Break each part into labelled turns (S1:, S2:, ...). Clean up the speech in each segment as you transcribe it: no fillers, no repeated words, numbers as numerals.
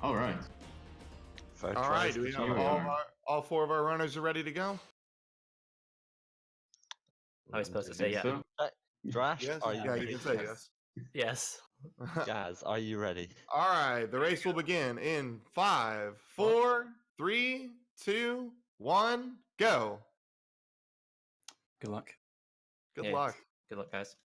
S1: All right.
S2: All right, do we have all four of our runners are ready to go?
S3: I was supposed to say yeah.
S1: So.
S4: Drashed,
S2: Yes.
S4: are you
S2: Yeah,
S4: ready?
S2: you can say yes.
S3: Yes.
S4: Gaz, are you ready?
S2: All right, the race will begin in 5, 4, 3, 2, 1, go.
S5: Good luck.
S2: Good
S3: Yeah.
S2: luck.
S3: Good luck, guys.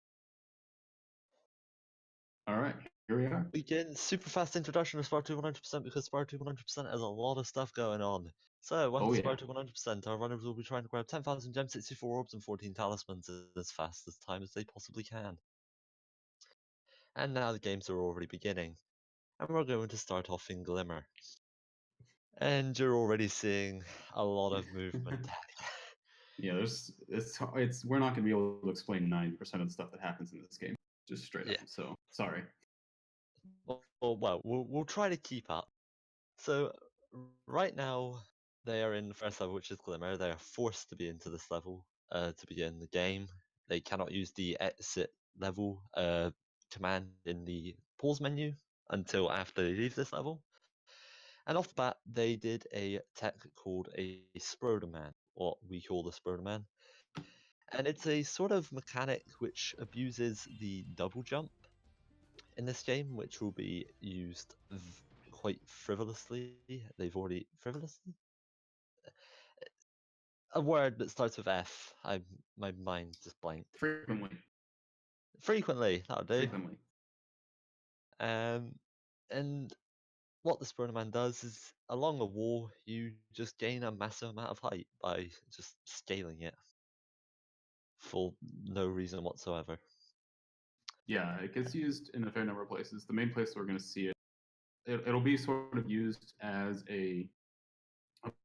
S1: All right, here we are.
S4: We get super fast introduction to Spyro 100% because Spyro 100% has a lot of stuff going on. So, once Spyro 100%, our runners will be trying to grab 10,000 gems, 64 orbs, and 14 talismans in as fast as time as they possibly can. And now the games are already beginning, and we're going to start off in Glimmer. And you're already seeing a lot of movement.
S1: Yeah, we're not going to be able to explain 90% of the stuff that happens in this game, just straight up. So sorry.
S4: Well, we'll try to keep up. So right now they are in the first level, which is Glimmer. They are forced to be into this level to begin the game. They cannot use the exit level command in the pause menu until after they leave this level. And off the bat, they did a tech called a Sprashfecta, what we call the Sprashfecta. And it's a sort of mechanic which abuses the double jump in this game, which will be used quite frivolously. They've already... frivolously? A word that starts with F. My mind just blanked. Frequently, that'll do.
S1: Frequently.
S4: And what the Sprashfecta does is, along a wall, you just gain a massive amount of height by just scaling it for no reason whatsoever.
S1: Yeah, it gets used in a fair number of places. The main place we're going to see it'll be sort of used as a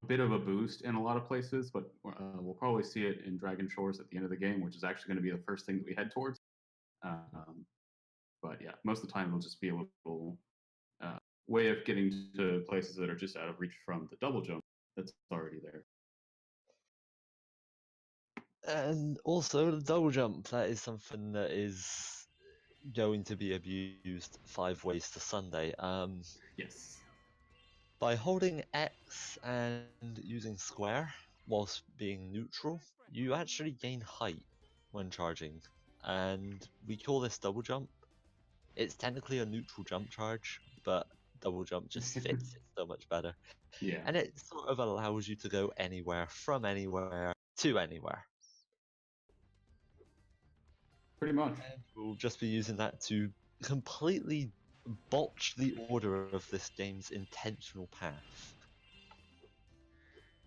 S1: bit of a boost in a lot of places, but we'll probably see it in Dragon Shores at the end of the game, which is actually going to be the first thing that we head towards. But yeah, most of the time it'll just be a little way of getting to places that are just out of reach from the double jump that's already there.
S4: And also the double jump, that is something that is going to be abused 5 ways to Sunday.
S1: Yes.
S4: By holding X and using square whilst being neutral, you actually gain height when charging. And we call this double jump. It's technically a neutral jump charge, but double jump just fits it so much better.
S1: Yeah.
S4: And it sort of allows you to go anywhere, from anywhere, to anywhere.
S1: Pretty much.
S4: And we'll just be using that to completely botch the order of this game's intentional path.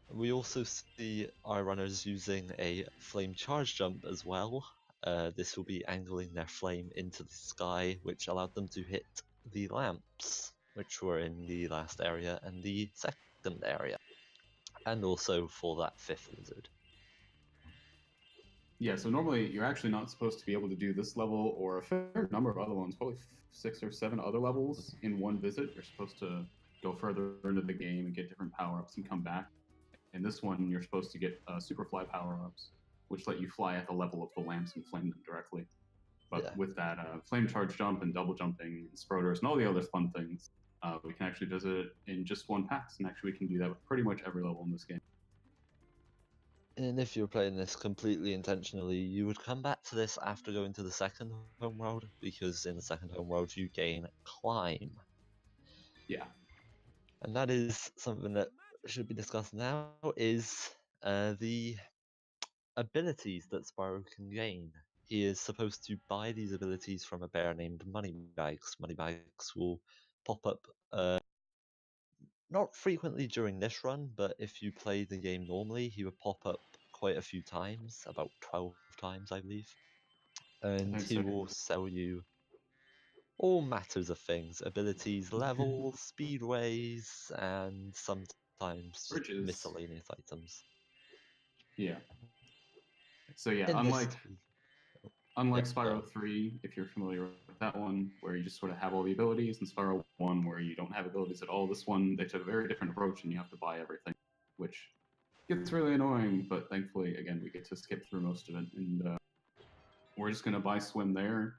S4: We also see our runners using a flame charge jump as well. This will be angling their flame into the sky, which allowed them to hit the lamps, which were in the last area and the second area, and also for that 5th lizard.
S1: Yeah, so normally you're actually not supposed to be able to do this level or a fair number of other ones, probably 6 or 7 other levels in one visit. You're supposed to go further into the game and get different power-ups and come back. In this one, you're supposed to get Superfly power-ups, which let you fly at the level of the lamps and flame them directly. But with that flame charge jump and double jumping and Sproders and all the other fun things, we can actually visit it in just one pass, and actually we can do that with pretty much every level in this game.
S4: And if you're playing this completely intentionally, you would come back to this after going to the second homeworld, because in the second homeworld you gain Climb.
S1: Yeah.
S4: And that is something that should be discussed now, is the abilities that Spyro can gain. He is supposed to buy these abilities from a bear named Moneybags. Moneybags will pop up not frequently during this run, but if you play the game normally, he would pop up quite a few times, about 12 times I believe. And he will sell you all matters of things, abilities, levels, speedways, and sometimes miscellaneous items.
S1: Yeah. So yeah, unlike Spyro 3, if you're familiar with that one, where you just sort of have all the abilities, and Spyro 1, where you don't have abilities at all, this one, they took a very different approach and you have to buy everything, which gets really annoying, but thankfully, again, we get to skip through most of it, and we're just going to buy Swim there.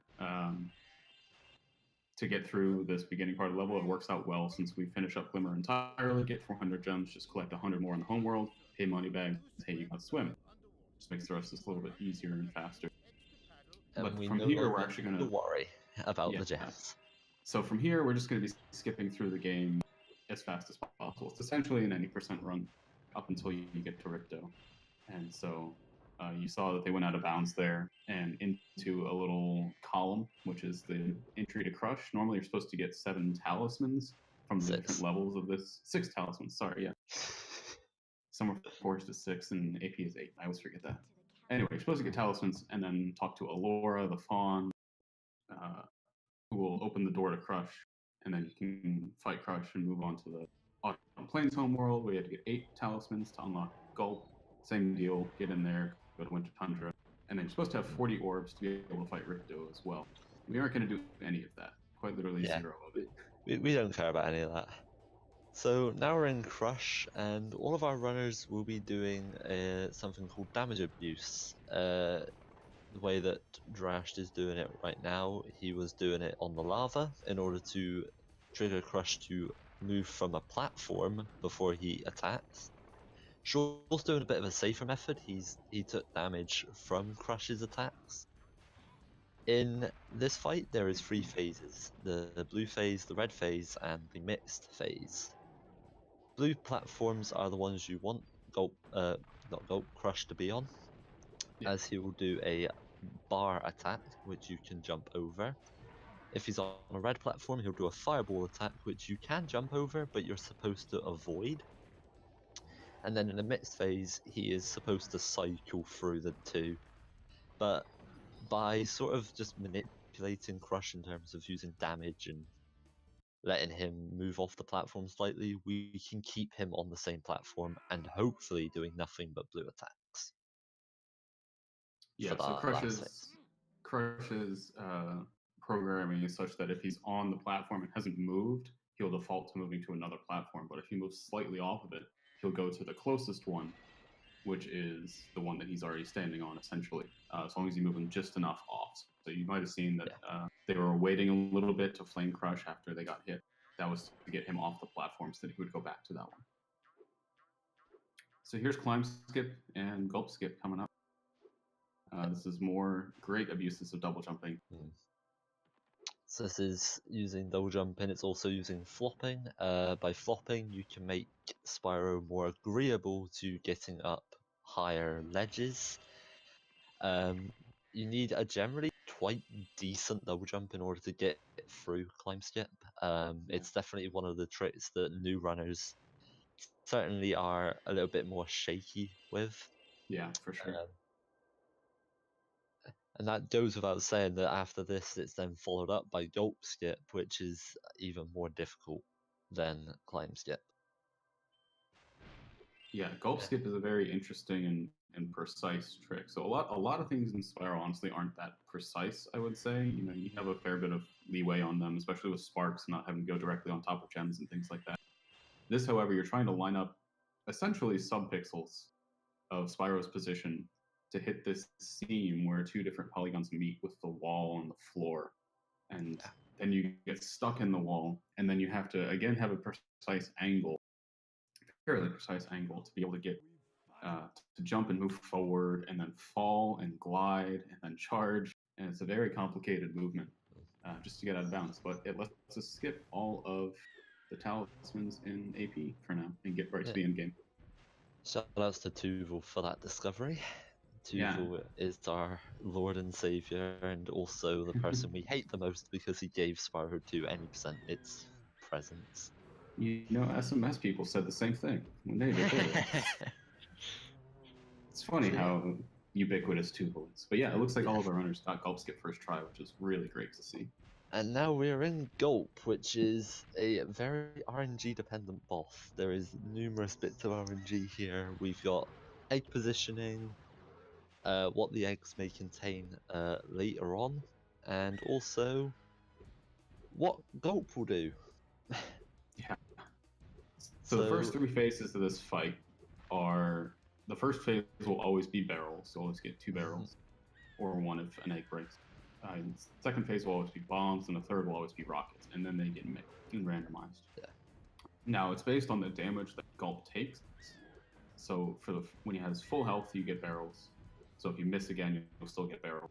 S1: to get through this beginning part of the level, it works out well since we finish up Glimmer entirely, get 400 gems, just collect 100 more in the home world, pay money bags, hey, you got swim. Just makes the rest of this a little bit easier and faster.
S4: And
S1: But
S4: we
S1: from
S4: no
S1: here, we're
S4: longer
S1: actually
S4: need
S1: going
S4: to worry about
S1: Yeah.
S4: the gems.
S1: So from here, we're just going to be skipping through the game as fast as possible. It's essentially an 80% run up until you get to Ripto. And so you saw that they went out of bounds there and into a little column, which is the entry to Crush. Normally, you're supposed to get 7 talismans from the different levels of this. 6 talismans, sorry, yeah. Some are forged to 6, and AP is 8. I always forget that. Anyway, you're supposed to get talismans and then talk to Alora, the fawn, who will open the door to Crush, and then you can fight Crush and move on to the Autumn Plains homeworld, where you have to get 8 talismans to unlock Gulp. Same deal, get in there, go to Winter Tundra, and then you're supposed to have 40 orbs to be able to fight Ripto as well. We aren't going to do any of that. Quite literally 0 of it.
S4: We don't care about any of that. So now we're in Crush, and all of our runners will be doing something called damage abuse. The way that Drashed is doing it right now, he was doing it on the lava in order to trigger Crush to move from a platform before he attacks. Shaw's doing a bit of a safer method. He took damage from Crush's attacks. In this fight, there is 3 phases: the blue phase, the red phase, and the mixed phase. Blue platforms are the ones you want Crush to be on, as he will do a bar attack, which you can jump over. If he's on a red platform, he'll do a fireball attack, which you can jump over, but you're supposed to avoid. And then in the mixed phase, he is supposed to cycle through the 2. But by sort of just manipulating Crush in terms of using damage and letting him move off the platform slightly, we can keep him on the same platform and hopefully doing nothing but blue attacks.
S1: Yeah, so Crush's programming is such that if he's on the platform and hasn't moved, he'll default to moving to another platform. But if he moves slightly off of it, he'll go to the closest one, which is the one that he's already standing on, essentially, as long as you move him just enough off. So you might have seen that they were waiting a little bit to flame Crush after they got hit. That was to get him off the platform so that he would go back to that one. So here's Climb Skip and Gulp Skip coming up. This is more great abuses of double jumping.
S4: So this is using double jumping, it's also using flopping. By flopping, you can make Spyro more agreeable to getting up higher ledges. You need a generally quite decent double jump in order to get through Climb Skip. It's definitely one of the tricks that new runners certainly are a little bit more shaky with.
S1: Yeah, for sure.
S4: And that goes without saying that after this, it's then followed up by Gulp Skip, which is even more difficult than Climb Skip.
S1: Yeah, Gulp Skip is a very interesting and precise trick. So a lot of things in Spyro honestly aren't that precise, I would say. You know, you have a fair bit of leeway on them, especially with sparks, not having to go directly on top of gems and things like that. This, however, you're trying to line up essentially subpixels of Spyro's position to hit this seam where 2 different polygons meet with the wall and the floor. And then you get stuck in the wall, and then you have to, again, have a precise angle, fairly precise angle, to be able to get to jump and move forward, and then fall and glide, and then charge. And it's a very complicated movement just to get out of bounds. But it lets us skip all of the talismans in AP for now and get right to the end game.
S4: Shoutouts to Tuval for that discovery. Tuval is our Lord and Savior, and also the person we hate the most because he gave Spyro 2 any percent its presence.
S1: You know, SMS people said the same thing when they did it. It's funny how ubiquitous Tuval is. But yeah, it looks like all of our runners got Gulp Skip first try, which is really great to see.
S4: And now we're in Gulp, which is a very RNG dependent boss. There is numerous bits of RNG here. We've got egg positioning, what the eggs may contain later on, and also what Gulp will do.
S1: Yeah. So the first 3 phases of this fight are, the first phase will always be barrels. So always get 2 barrels, or 1 if an egg breaks. Second phase will always be bombs, and the third will always be rockets, and then they get mixed and randomized.
S4: Yeah.
S1: Now it's based on the damage that Gulp takes. So when he has full health, you get barrels. So if you miss again, you'll still get barrels.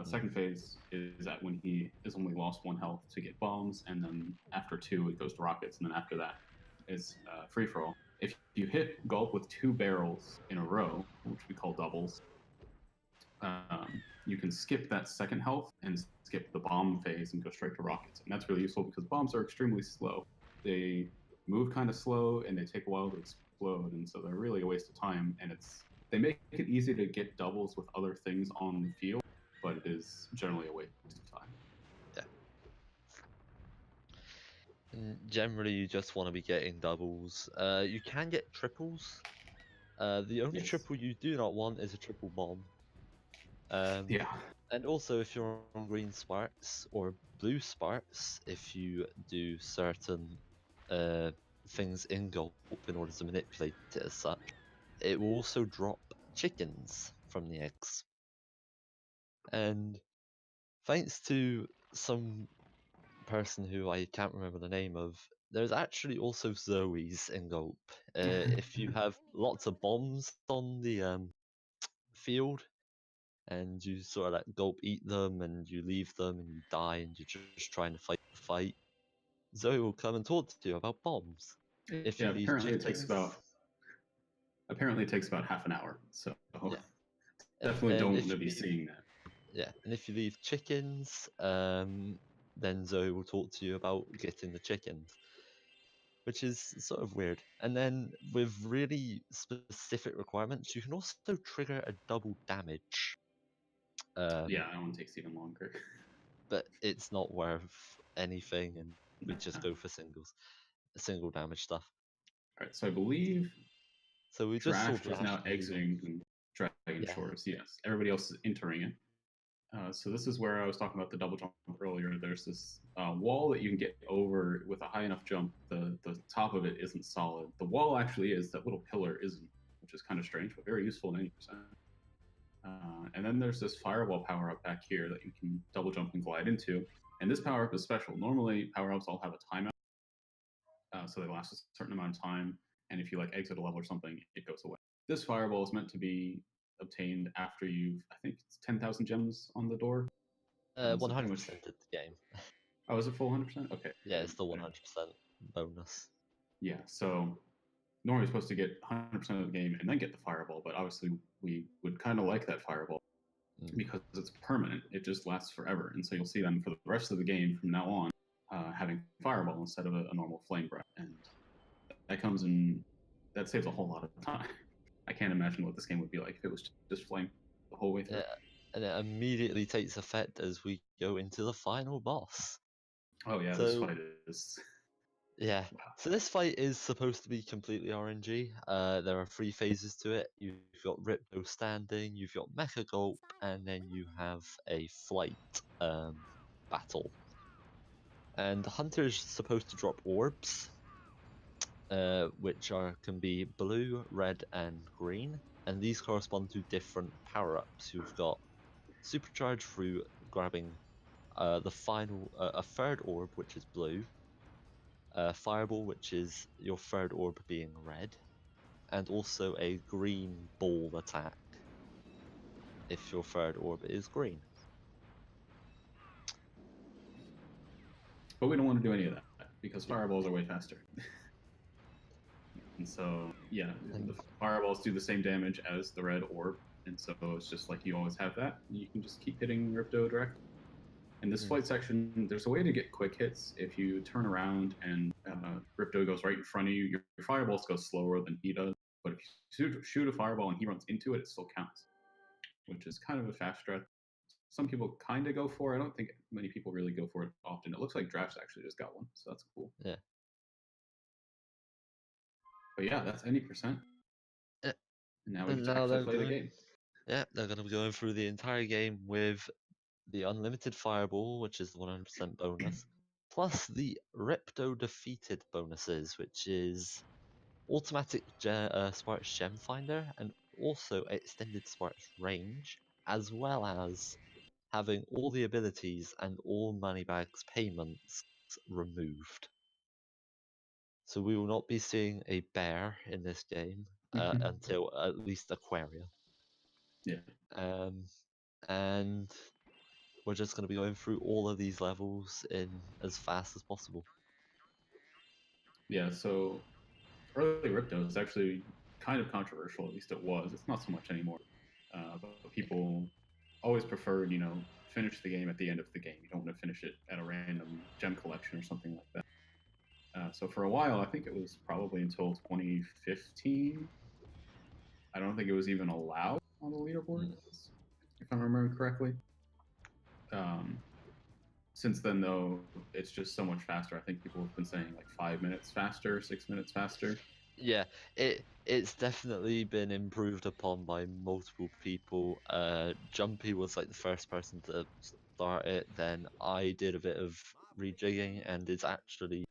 S1: Second phase is that when he has only lost 1 health to get bombs, and then after 2 it goes to rockets, and then after that is free for all. If you hit Gulp with 2 barrels in a row, which we call doubles, you can skip that second health and skip the bomb phase and go straight to rockets. And that's really useful because bombs are extremely slow. They move kind of slow and they take a while to explode, and so they're really a waste of time. And they make it easy to get doubles with other things on the field, but it is generally a waste of time.
S4: And generally, you just want to be getting doubles. You can get triples. The only
S1: Yes.
S4: triple you do not want is a triple bomb.
S1: Yeah.
S4: And also, if you're on green sparks or blue sparks, if you do certain things in Gulp in order to manipulate it as such, it will also drop chickens from the eggs. And thanks to some person who I can't remember the name of, there's actually also Zoes in Gulp. If you have lots of bombs on the field, and you sort of let Gulp eat them, and you leave them, and you die, and you're just trying to fight the fight, Zoe will come and talk to you about bombs. If you leave
S1: apparently
S4: chickens,
S1: it takes about half an hour. So
S4: Yeah.
S1: definitely
S4: and
S1: don't
S4: if
S1: want to
S4: you
S1: be
S4: leave-
S1: seeing that.
S4: yeah, and if you leave chickens, then Zoe will talk to you about getting the chickens, which is sort of weird. And then with really specific requirements, you can also trigger a double damage.
S1: Yeah, that one takes even longer.
S4: But it's not worth anything, and we just go for single damage stuff.
S1: All right, so I believe
S4: So we just saw
S1: Drashed is now
S4: Drashed leave.
S1: exiting Dragon
S4: Yeah.
S1: Shores. Yes, everybody else is entering it. So this is where I was talking about the double jump earlier. There's this wall that you can get over with a high enough jump. The top of it isn't solid. The wall actually is. That little pillar isn't, which is kind of strange, but very useful in 80%. And then there's this fireball power up back here that you can double jump and glide into. And this power up is special. Normally, power ups all have a timeout, so they last a certain amount of time. And if you like exit a level or something, it goes away. This fireball is meant to be obtained after I think it's 10,000 gems on the door.
S4: 100% of the game.
S1: Oh, is it full 100%? Okay.
S4: Yeah, it's the 100% bonus.
S1: Yeah, so normally you're supposed to get 100% of the game and then get the fireball, but obviously we would kind of like that fireball because it's permanent. It just lasts forever. And so you'll see them for the rest of the game from now on having fireball instead of a normal flame breath. And that saves a whole lot of time. I can't imagine what this game would be like if it was just flame the whole way through.
S4: Yeah, and it immediately takes effect as we go into the final boss.
S1: Oh yeah,
S4: So-
S1: this fight is...
S4: Yeah.
S1: Wow.
S4: So this fight is supposed to be completely RNG. There are 3 phases to it. You've got Ripto standing, you've got Mecha Gulp, and then you have a flight battle. And the hunter's supposed to drop orbs, which can be blue, red, and green. And these correspond to different power-ups. You've got supercharge through grabbing a third orb, which is blue. Fireball, which is your third orb being red, and also a green ball attack if your third orb is green.
S1: But we don't want to do any of that because fireballs are way faster. And so, yeah, the fireballs do the same damage as the red orb, and so it's just like you always have that. You can just keep hitting Ripto direct. In this flight section, there's a way to get quick hits. If you turn around and Ripto goes right in front of you, your fireballs go slower than he does. But if you shoot a fireball and he runs into it, it still counts, which is kind of a fast strat. Some people kind of go for it. I don't think many people really go for it often. It looks like Drashed actually just got one, so that's cool.
S4: Yeah.
S1: But yeah, that's any percent.
S4: Yeah.
S1: And now we
S4: And
S1: get to
S4: now
S1: actually
S4: they're
S1: play the
S4: going-
S1: game.
S4: Yeah, they're going to be going through the entire game with the unlimited fireball, which is the 100% bonus, plus the Ripto defeated bonuses, which is automatic Sparks Gem Finder and also extended Sparks range, as well as having all the abilities and all moneybags payments removed. So we will not be seeing a bear in this game until at least Aquaria.
S1: Yeah.
S4: And we're just going to be going through all of these levels in as fast as possible.
S1: Yeah, so early Ripto is actually kind of controversial, at least it was. It's not so much anymore. But people always preferred, finish the game at the end of the game. You don't want to finish it at a random gem collection or something like that. So for a while, I think it was probably until 2015. I don't think it was even allowed on the leaderboard, if I'm remembering correctly. Since then, though, it's just so much faster. I think people have been saying like 5 minutes faster, 6 minutes faster.
S4: Yeah, it's definitely been improved upon by multiple people. Jumpy was like the first person to start it. Then I did a bit of rejigging, and is actually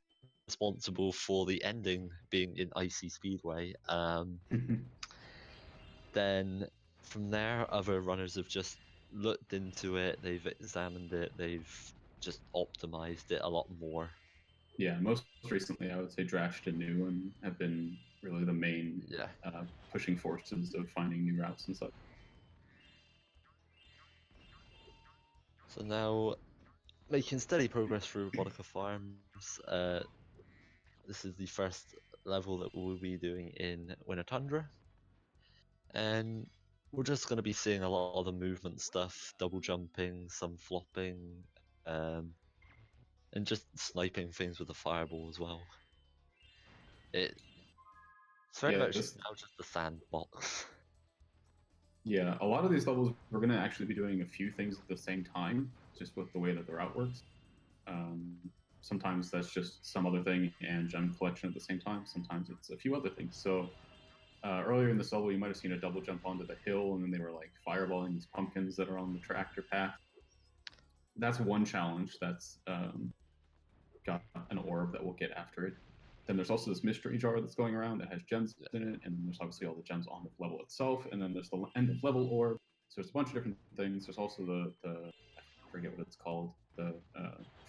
S4: responsible for the ending being in Icy Speedway. Then from there, other runners have just looked into it. They've examined it. They've just optimized it a lot more.
S1: Yeah, most recently, I would say Drashed and New and have been really the main pushing forces of finding new routes and such.
S4: So now, making steady progress through Robotica Farms. This is the first level that we'll be doing in Winter Tundra. And we're just going to be seeing a lot of the movement stuff, double jumping, some flopping, and just sniping things with the fireball as well. It's very much now just a sandbox.
S1: Yeah, a lot of these levels we're going to actually be doing a few things at the same time, just with the way that the route works. Sometimes that's just some other thing and gem collection at the same time. Sometimes it's a few other things. So earlier in this level, you might have seen a double jump onto the hill, and then they were like fireballing these pumpkins that are on the tractor path. That's one challenge that's got an orb that we'll get after it. Then there's also this mystery jar that's going around that has gems in it, and then there's obviously all the gems on the level itself, and then there's the end of level orb. So there's a bunch of different things. There's also the I forget what it's called, the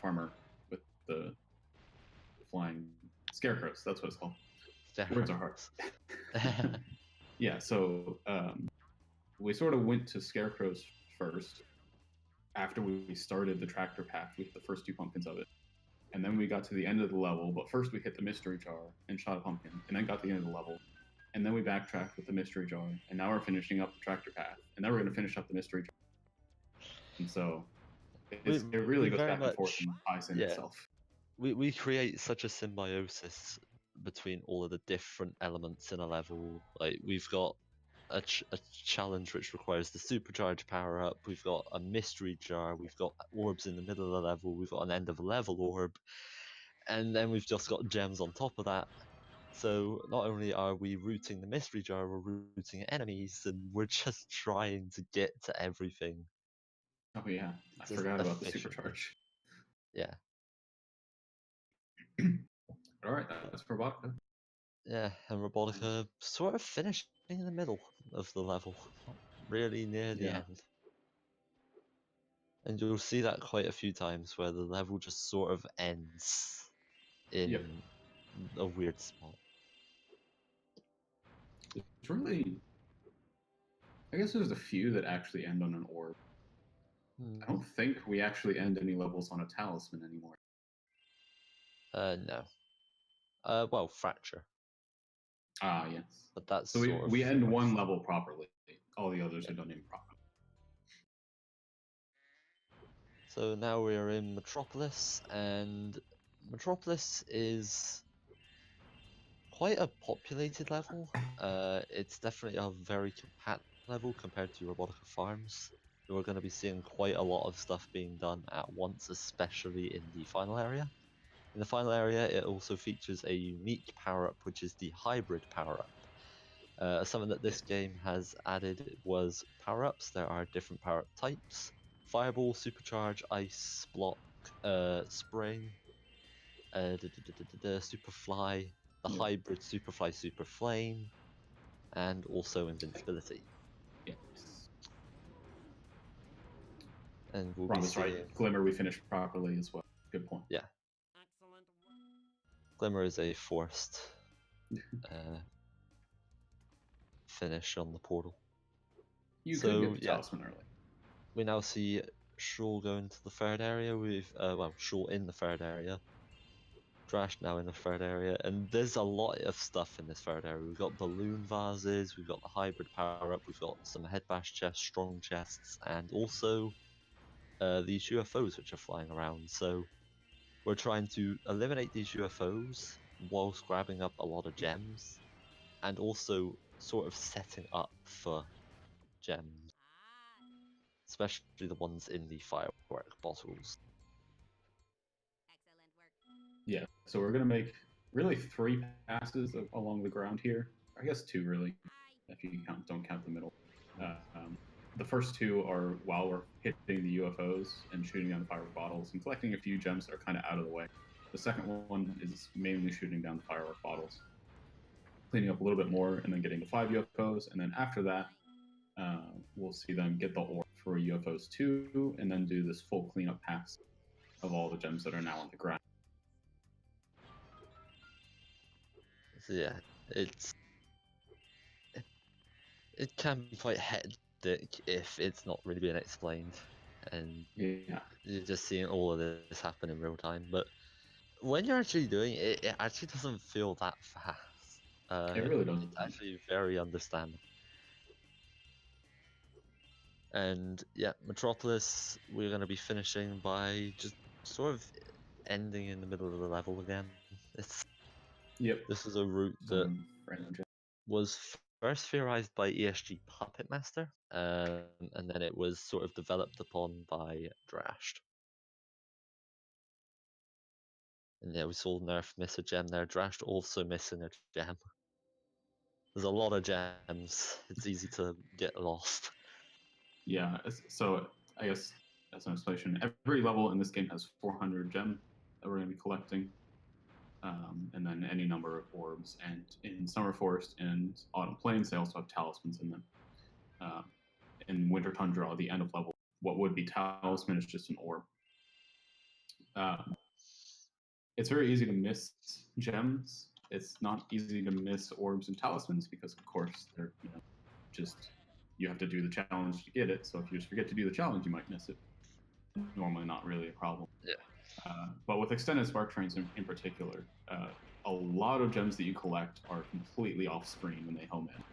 S1: farmer with the flying scarecrows. That's what it's called. Words are hard. Yeah, so we sort of went to scarecrows first. After we started the tractor path, we hit the first 2 pumpkins of it. And then we got to the end of the level, but first we hit the mystery jar and shot a pumpkin, and then got to the end of the level. And then we backtracked with the mystery jar, and now we're finishing up the tractor path, and then we're going to finish up the mystery jar. And so it really goes back and forth and ties in itself.
S4: We create such a symbiosis between all of the different elements in a level. Like, we've got a challenge which requires the supercharge power up, we've got a mystery jar, we've got orbs in the middle of the level, we've got an end of level orb, and then we've just got gems on top of that. So not only are we routing the mystery jar, we're routing enemies, and we're just trying to get to everything.
S1: Oh yeah, I forgot about the supercharge.
S4: Yeah.
S1: All right, that's Robotica.
S4: Yeah, and Robotica sort of finishing in the middle of the level, not really near the end. And you'll see that quite a few times where the level just sort of ends in a weird spot.
S1: It's really, I guess there's a few that actually end on an orb. I don't think we actually end any levels on a talisman anymore.
S4: No. Well, Fracture.
S1: Ah, yes.
S4: But that's
S1: so we end one level properly. All the others are done improperly.
S4: So now we are in Metropolis, and Metropolis is quite a populated level. It's definitely a very compact level compared to Robotica Farms. We're going to be seeing quite a lot of stuff being done at once, especially in the final area. In the final area, it also features a unique power-up, which is the hybrid power-up. Something that this game has added was power-ups. There are different power-up types: Fireball, Supercharge, Ice, Block, Spring, Superfly, the hybrid Superfly, Super Flame, and also Invincibility.
S1: Yes.
S4: And we'll
S1: Rob
S4: be
S1: is right.
S4: seeing...
S1: Glimmer we finished properly as well. Good point.
S4: Yeah. Glimmer is a forced finish on the portal.
S1: You
S4: So,
S1: could get the
S4: yeah.
S1: talisman early.
S4: We now see Shul go into the third area. Shul in the third area. Drashed now in the third area, and there's a lot of stuff in this third area. We've got balloon vases, we've got the hybrid power up, we've got some head bash chests, strong chests, and also these UFOs which are flying around. So we're trying to eliminate these UFOs whilst grabbing up a lot of gems, and also sort of setting up for gems, especially the ones in the firework bottles.
S1: Yeah, so we're gonna make really 3 passes along the ground here. I guess 2 really, if you don't count the middle. The first 2 are while we're hitting the UFOs and shooting down the firework bottles and collecting a few gems that are kind of out of the way. The second one is mainly shooting down the firework bottles, cleaning up a little bit more, and then getting the 5 UFOs. And then after that, we'll see them get the ore for UFOs 2, and then do this full cleanup pass of all the gems that are now on the ground.
S4: So yeah, it can be quite hectic if it's not really being explained, and
S1: Yeah,
S4: you're just seeing all of this happen in real time. But when you're actually doing it, it actually doesn't feel that fast.
S1: it really doesn't.
S4: It's actually very understandable. And yeah, Metropolis, we're going to be finishing by just sort of ending in the middle of the level again. This is a route that was first theorized by ESG Puppet Master, and then it was sort of developed upon by Drashed. And yeah, we saw Nerf miss a gem there. Drashed also missing a gem. There's a lot of gems. It's easy to get lost.
S1: Yeah, so I guess as an explanation, every level in this game has 400 gems that we're going to be collecting, and then any number of orbs. And in Summer Forest and Autumn Plains, they also have talismans in them. In Winter Tundra, the end of level, what would be talisman is just an orb. It's very easy to miss gems. It's not easy to miss orbs and talismans because, of course, they're just you have to do the challenge to get it. So if you just forget to do the challenge, you might miss it. Normally, not really a problem.
S4: Yeah.
S1: But with extended spark trains in particular, a lot of gems that you collect are completely off screen when they home in.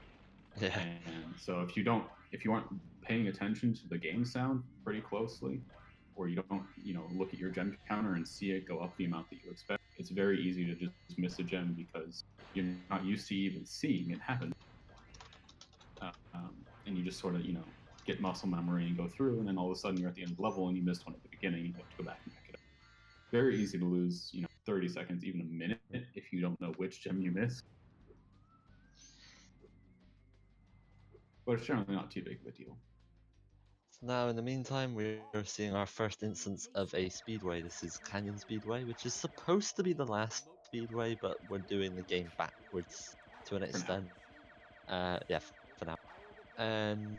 S4: Yeah.
S1: And so if you aren't paying attention to the game sound pretty closely, or you don't, look at your gem counter and see it go up the amount that you expect, it's very easy to just miss a gem because you're not used to even seeing it happen. And you just sort of, get muscle memory and go through, and then all of a sudden you're at the end of the level and you missed one at the beginning, you have to go back and pick it up. Very easy to lose, 30 seconds, even a minute, if you don't know which gem you missed. But it's generally not too big of a deal.
S4: Now, in the meantime, we're seeing our first instance of a speedway. This is Canyon Speedway, which is supposed to be the last speedway, but we're doing the game backwards to an extent. For now. And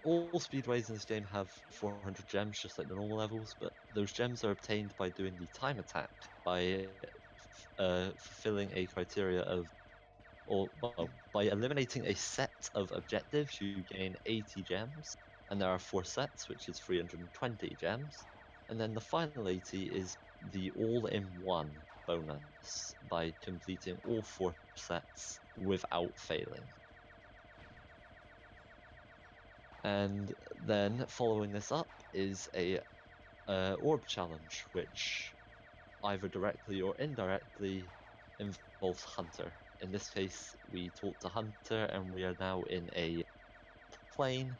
S4: all speedways in this game have 400 gems, just like the normal levels, but those gems are obtained by doing the time attack, by fulfilling a criteria of, by eliminating a set of objectives, you gain 80 gems. And there are 4 sets, which is 320 gems. And then the final 80 is the all-in-one bonus by completing all 4 sets without failing. And then following this up is a orb challenge, which either directly or indirectly involves Hunter. In this case, we talk to Hunter, and we are now in a plane,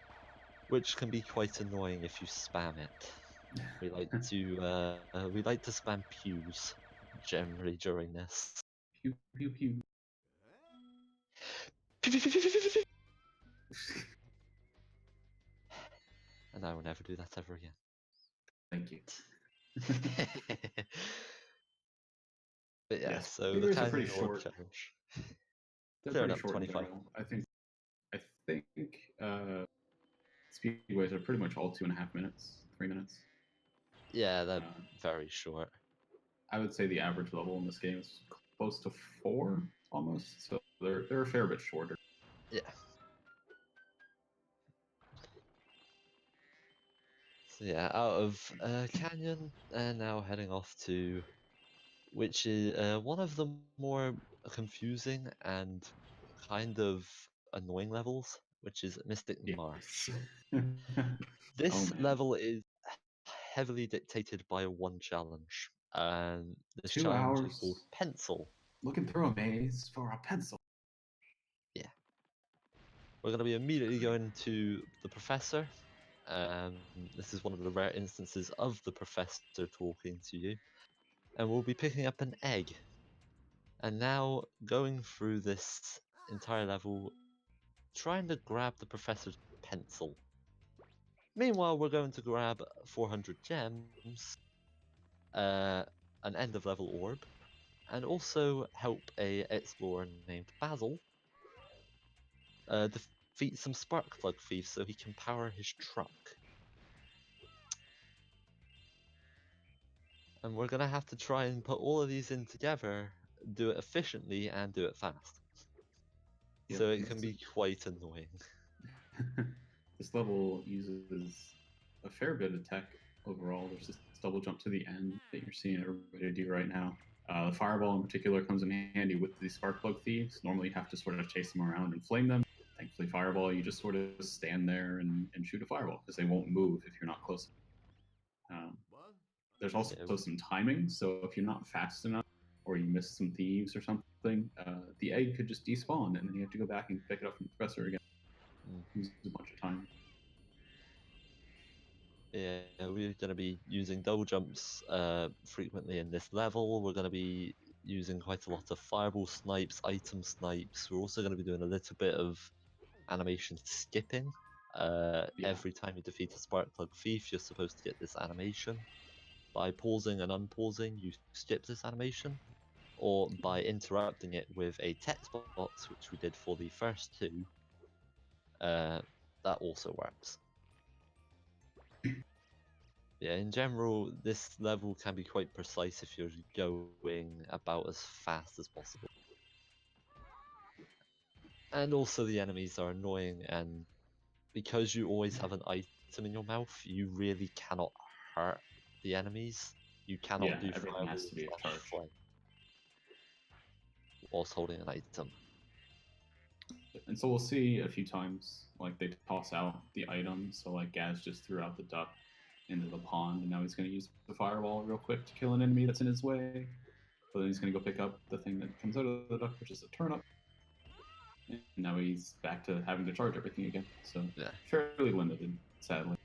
S4: which can be quite annoying if you spam it. We like to spam pews generally during this.
S1: Pew, pew, pew.
S4: And I will never do that ever again.
S1: Thank you.
S4: But yeah,
S1: Yes,
S4: so
S1: speedways
S4: the
S1: are pretty
S4: Canyon Orb
S1: short.
S4: challenge.
S1: They're
S4: Fair
S1: pretty
S4: enough,
S1: short in
S4: 25.
S1: general. I think speedways are pretty much all 2.5 minutes, 3 minutes.
S4: Yeah, they're
S1: Uh,
S4: very short.
S1: I would say the average level in this game is close to 4 almost, so they're a fair bit shorter.
S4: Yeah. So yeah, out of Canyon, and now heading off to, which is one of the more confusing and kind of annoying levels, which is Mystic Marsh. This
S1: man.
S4: level is heavily dictated by one challenge, and this
S1: 2
S4: challenge is
S1: hours
S4: called Pencil.
S1: looking through a maze for a pencil.
S4: Yeah. We're going to be immediately going to the professor. This is one of the rare instances of the professor talking to you. And we'll be picking up an egg. And now going through this entire level, trying to grab the professor's pencil. Meanwhile, we're going to grab 400 gems, an end of level orb, and also help a explorer named Basil defeat some spark plug thieves so he can power his truck. And we're gonna have to try and put all of these in together, do it efficiently, and do it fast.
S1: Yep,
S4: So it can be quite annoying.
S1: This level uses a fair bit of tech overall. There's this double jump to the end that you're seeing everybody do right now. The fireball in particular comes in handy with these spark plug thieves. Normally you have to sort of chase them around and flame them. Thankfully, fireball, you just sort of stand there and shoot a fireball because they won't move if you're not close. There's also some timing, so if you're not fast enough or you miss some thieves or something, the egg could just despawn and then you have to go back and pick it up from the professor again. Uses a bunch of time.
S4: Yeah, we're going to be using double jumps frequently in this level. We're going to be using quite a lot of fireball snipes, item snipes. We're also going to be doing a little bit of animation skipping. Every time you defeat a spark plug thief, you're supposed to get this animation. By pausing and unpausing, you skip this animation, or by interrupting it with a text box, which we did for the first two. That also works. Yeah, in general, this level can be quite precise if you're going about as fast as possible. And also the enemies are annoying, and because you always have an item in your mouth, you really cannot hurt the enemies. You cannot do
S1: everything has to be a
S4: fireballs
S1: charge.
S4: flame whilst holding an item.
S1: And so we'll see a few times, like they toss out the item. So like Gaz just threw out the duck into the pond, and now he's going to use the fireball real quick to kill an enemy that's in his way. But then he's going to go pick up the thing that comes out of the duck, which is a turnip. And now he's back to having to charge everything again. So fairly limited, sadly.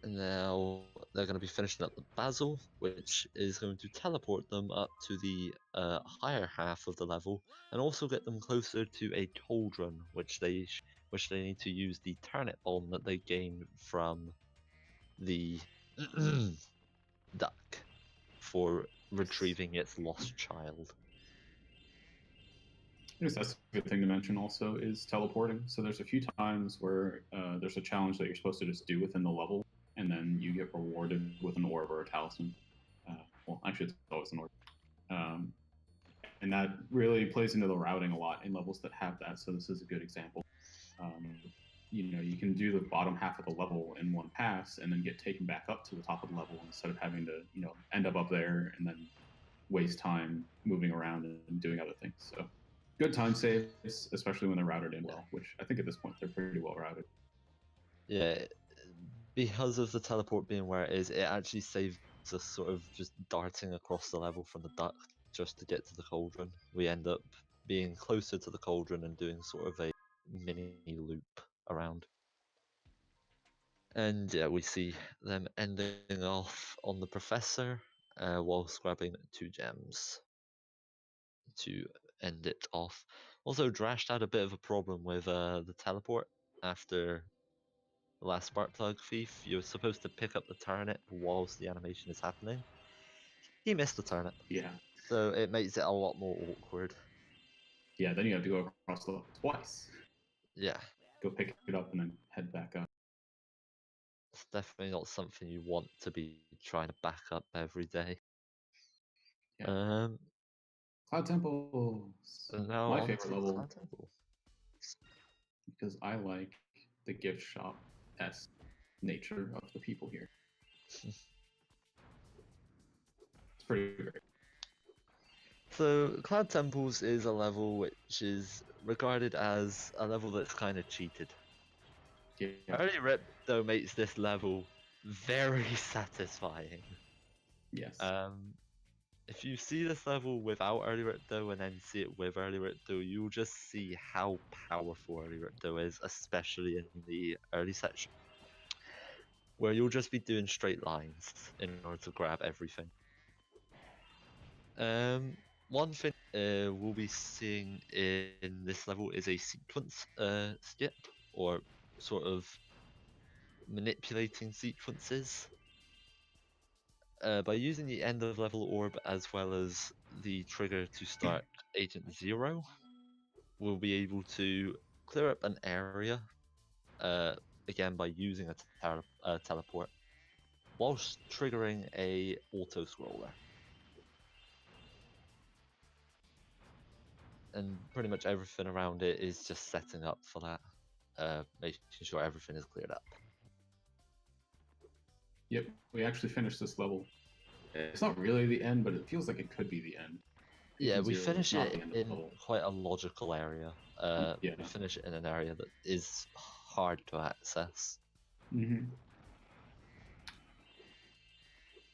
S4: And now they're going to be finishing up the Basil, which is going to teleport them up to the higher half of the level, and also get them closer to a cauldron, which they need to use the turnip bomb that they gain from the duck for retrieving its lost child.
S1: I guess that's a good thing to mention also is teleporting. So there's a few times where there's a challenge that you're supposed to just do within the level, and then you get rewarded with an orb or a talisman. Well, actually, it's always an orb. And that really plays into the routing a lot in levels that have that. So this is a good example. You can do the bottom half of the level in one pass and then get taken back up to the top of the level instead of having to, end up there and then waste time moving around and doing other things. So good time saves, especially when they're routed in well, which I think at this point they're pretty well routed.
S4: Yeah, because of the teleport being where it is, it actually saves us sort of just darting across the level from the duck just to get to the cauldron. We end up being closer to the cauldron and doing sort of a mini loop around. And yeah, we see them ending off on the professor whilst grabbing 2 gems to end it off. Also, Drashed had a bit of a problem with the teleport after the last spark plug thief. You're supposed to pick up the turnip whilst the animation is happening. He missed the turnip.
S1: Yeah.
S4: So it makes it a lot more awkward.
S1: Yeah, then you have to go across the level twice.
S4: Yeah.
S1: go pick it up and then head back up.
S4: It's definitely not something you want to be trying to back up every day.
S1: Yeah.
S4: Um,
S1: Cloud Temples.
S4: and now
S1: My
S4: on
S1: favorite
S4: to
S1: level
S4: Cloud Temple.
S1: because I like the gift shop esque nature of the people here. It's pretty great.
S4: So, Cloud Temples is a level which is regarded as a level that's kind of cheated.
S1: Yeah.
S4: Early Ripto makes this level very satisfying.
S1: Yes.
S4: If you see this level without Early Ripto and then see it with Early Ripto, you'll just see how powerful Early Ripto is, especially in the early section, where you'll just be doing straight lines in order to grab everything. One thing we'll be seeing in this level is a sequence skip, or sort of manipulating sequences. By using the end of level orb as well as the trigger to start Agent 0, we'll be able to clear up an area, again by using a teleport, whilst triggering a auto-scroller. And pretty much everything around it is just setting up for that, making sure everything is cleared up.
S1: Yep. We actually finished this level. It's not really the end, but it feels like it could be the end.
S4: Yeah,
S1: Agent
S4: we
S1: Zero is
S4: finish
S1: not
S4: it
S1: the end of the
S4: in
S1: level.
S4: quite a logical area.
S1: Yeah.
S4: We finish it in an area that is hard to access.
S1: Mm-hmm.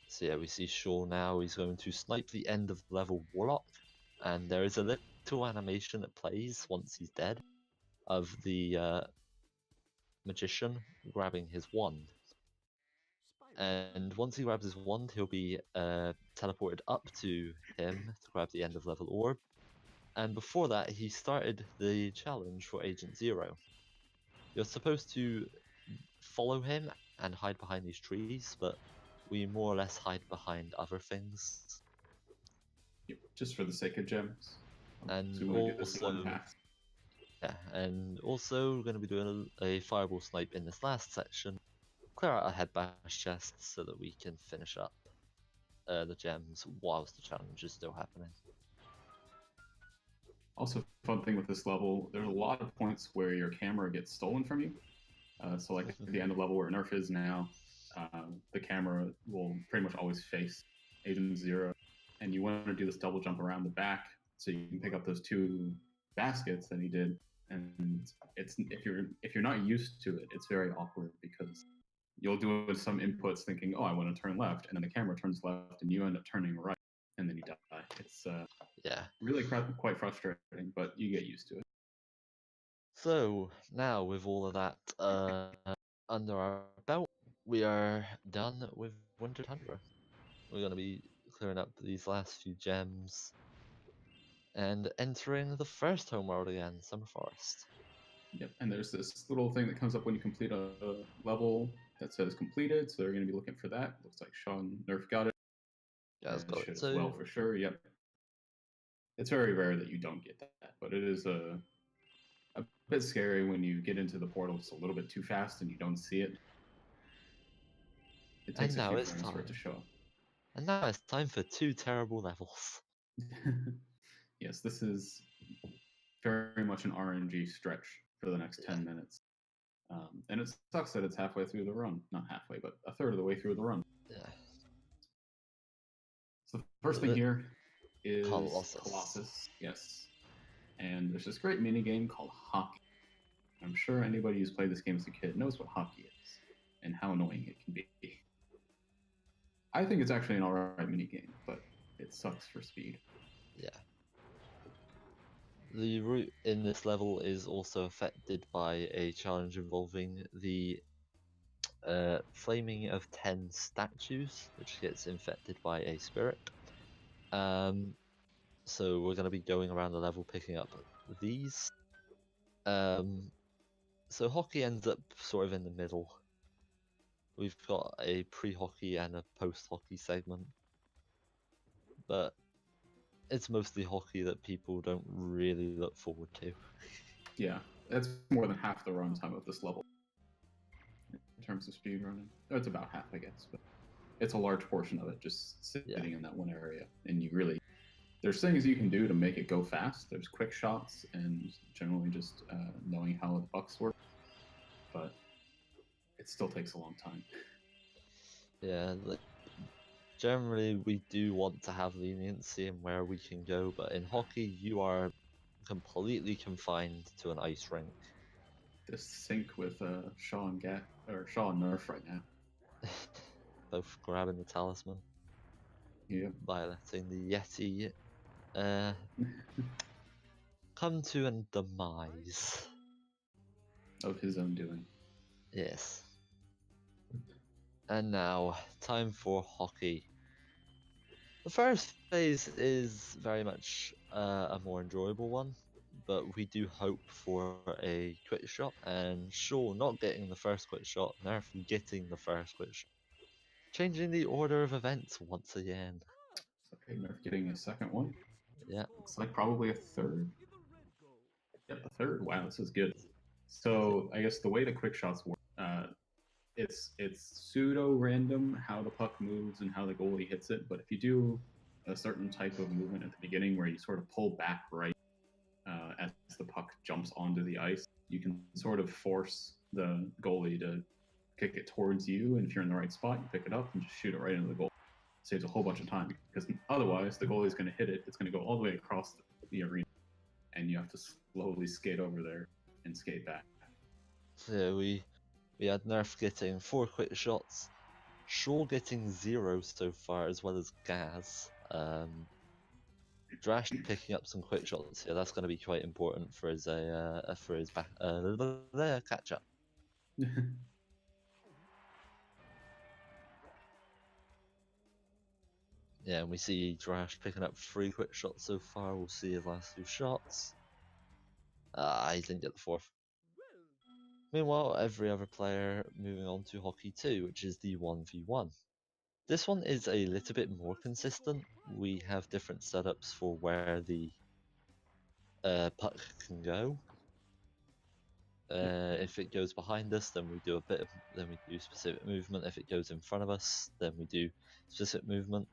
S4: So yeah, we see Shaw now. He's going to snipe the end of level Warlock, and there is a little animation that plays once he's dead of the magician grabbing his wand. And once he grabs his wand, he'll be teleported up to him to grab the end of level orb. And before that, he started the challenge for Agent 0. You're supposed to follow him and hide behind these trees, but we more or less hide behind other things.
S1: Yep. Just for the sake of gems.
S4: And
S1: So we want to do this in
S4: also,
S1: one pass.
S4: yeah, and also we're going to be doing a fireball snipe in this last section. Clear out our head bash chests so that we can finish up the gems whilst the challenge is still happening.
S1: Also, fun thing with this level, there's a lot of points where your camera gets stolen from you. So like at the end of level where Nerf is now, the camera will pretty much always face Agent 0, and you want to do this double jump around the back so you can pick up those 2 baskets that he did. And it's if you're not used to it, it's very awkward because you'll do some inputs thinking, oh, I want to turn left, and then the camera turns left, and you end up turning right, and then you die. It's
S4: Yeah.
S1: really quite frustrating, but you get used to it.
S4: So now with all of that under our belt, we are done with Winter Tundra. We're going to be clearing up these last few gems and entering the first homeworld again, Summer Forest.
S1: Yep, and there's this little thing that comes up when you complete a level that says completed, so they're going to be looking for that. Looks like Sean Nerf got it.
S4: Gazco
S1: Should as
S4: too.
S1: well for sure. Yep. It's very rare that you don't get that, but it is a bit scary when you get into the portal just a little bit too fast and you don't see it. It takes
S4: And
S1: a
S4: now
S1: few
S4: it's
S1: frames for it to
S4: time.
S1: show up.
S4: And now it's time for 2 terrible levels.
S1: Yes, this is very much an RNG stretch for the next 10 minutes. And it sucks that it's halfway through the run. Not halfway, but a third of the way through the run.
S4: Yeah.
S1: So the first thing here is
S4: Colossus.
S1: Yes. And there's this great mini game called Hockey. I'm sure anybody who's played this game as a kid knows what hockey is and how annoying it can be. I think it's actually an alright mini game, but it sucks for speed.
S4: Yeah. The route in this level is also affected by a challenge involving the flaming of 10 statues, which gets infected by a spirit. So we're going to be going around the level picking up these. So hockey ends up sort of in the middle. We've got a pre-hockey and a post-hockey segment, but it's mostly hockey that people don't really look forward to.
S1: Yeah, That's more than half the runtime of this level in terms of speedrunning. It's about half, I guess, but it's a large portion of it just sitting in that one area. And you really, there's things you can do to make it go fast. There's quick shots and generally just knowing how the pucks work, but it still takes a long time.
S4: Yeah, generally we do want to have leniency in where we can go, but in hockey you are completely confined to an ice rink.
S1: This sync with Shaw and Nerf right now.
S4: Both grabbing the talisman,
S1: Yeah.
S4: violating the Yeti. Come to a demise.
S1: Of his own doing.
S4: Yes. And now, time for hockey. The first phase is very much a more enjoyable one, but we do hope for a quick shot, and Shaw not getting the first quick shot, Nerf getting the first quick shot. Changing the order of events once again.
S1: Okay, Nerf getting a second one.
S4: Yeah.
S1: Looks like probably a third. Yep, a third. Wow, this is good. So I guess the way the quick shots work, it's pseudo random how the puck moves and how the goalie hits it. But if you do a certain type of movement at the beginning where you sort of pull back right as the puck jumps onto the ice, you can sort of force the goalie to kick it towards you. And if you're in the right spot, you pick it up and just shoot it right into the goal. Saves a whole bunch of time because otherwise the goalie is going to hit it. It's going to go all the way across the arena, and you have to slowly skate over there and skate back.
S4: So we had Nerf getting 4 quick shots, Shaw getting 0 so far, as well as Gaz. Drashed picking up some quick shots here. That's going to be quite important for his back catch up. Yeah, and we see Drashed picking up 3 quick shots so far. We'll see his last 2 shots. He didn't get the 4th. Meanwhile, every other player moving on to Hockey 2, which is the 1v1. This one is a little bit more consistent. We have different setups for where the puck can go. If it goes behind us, then we do specific movement. If it goes in front of us, then we do specific movement.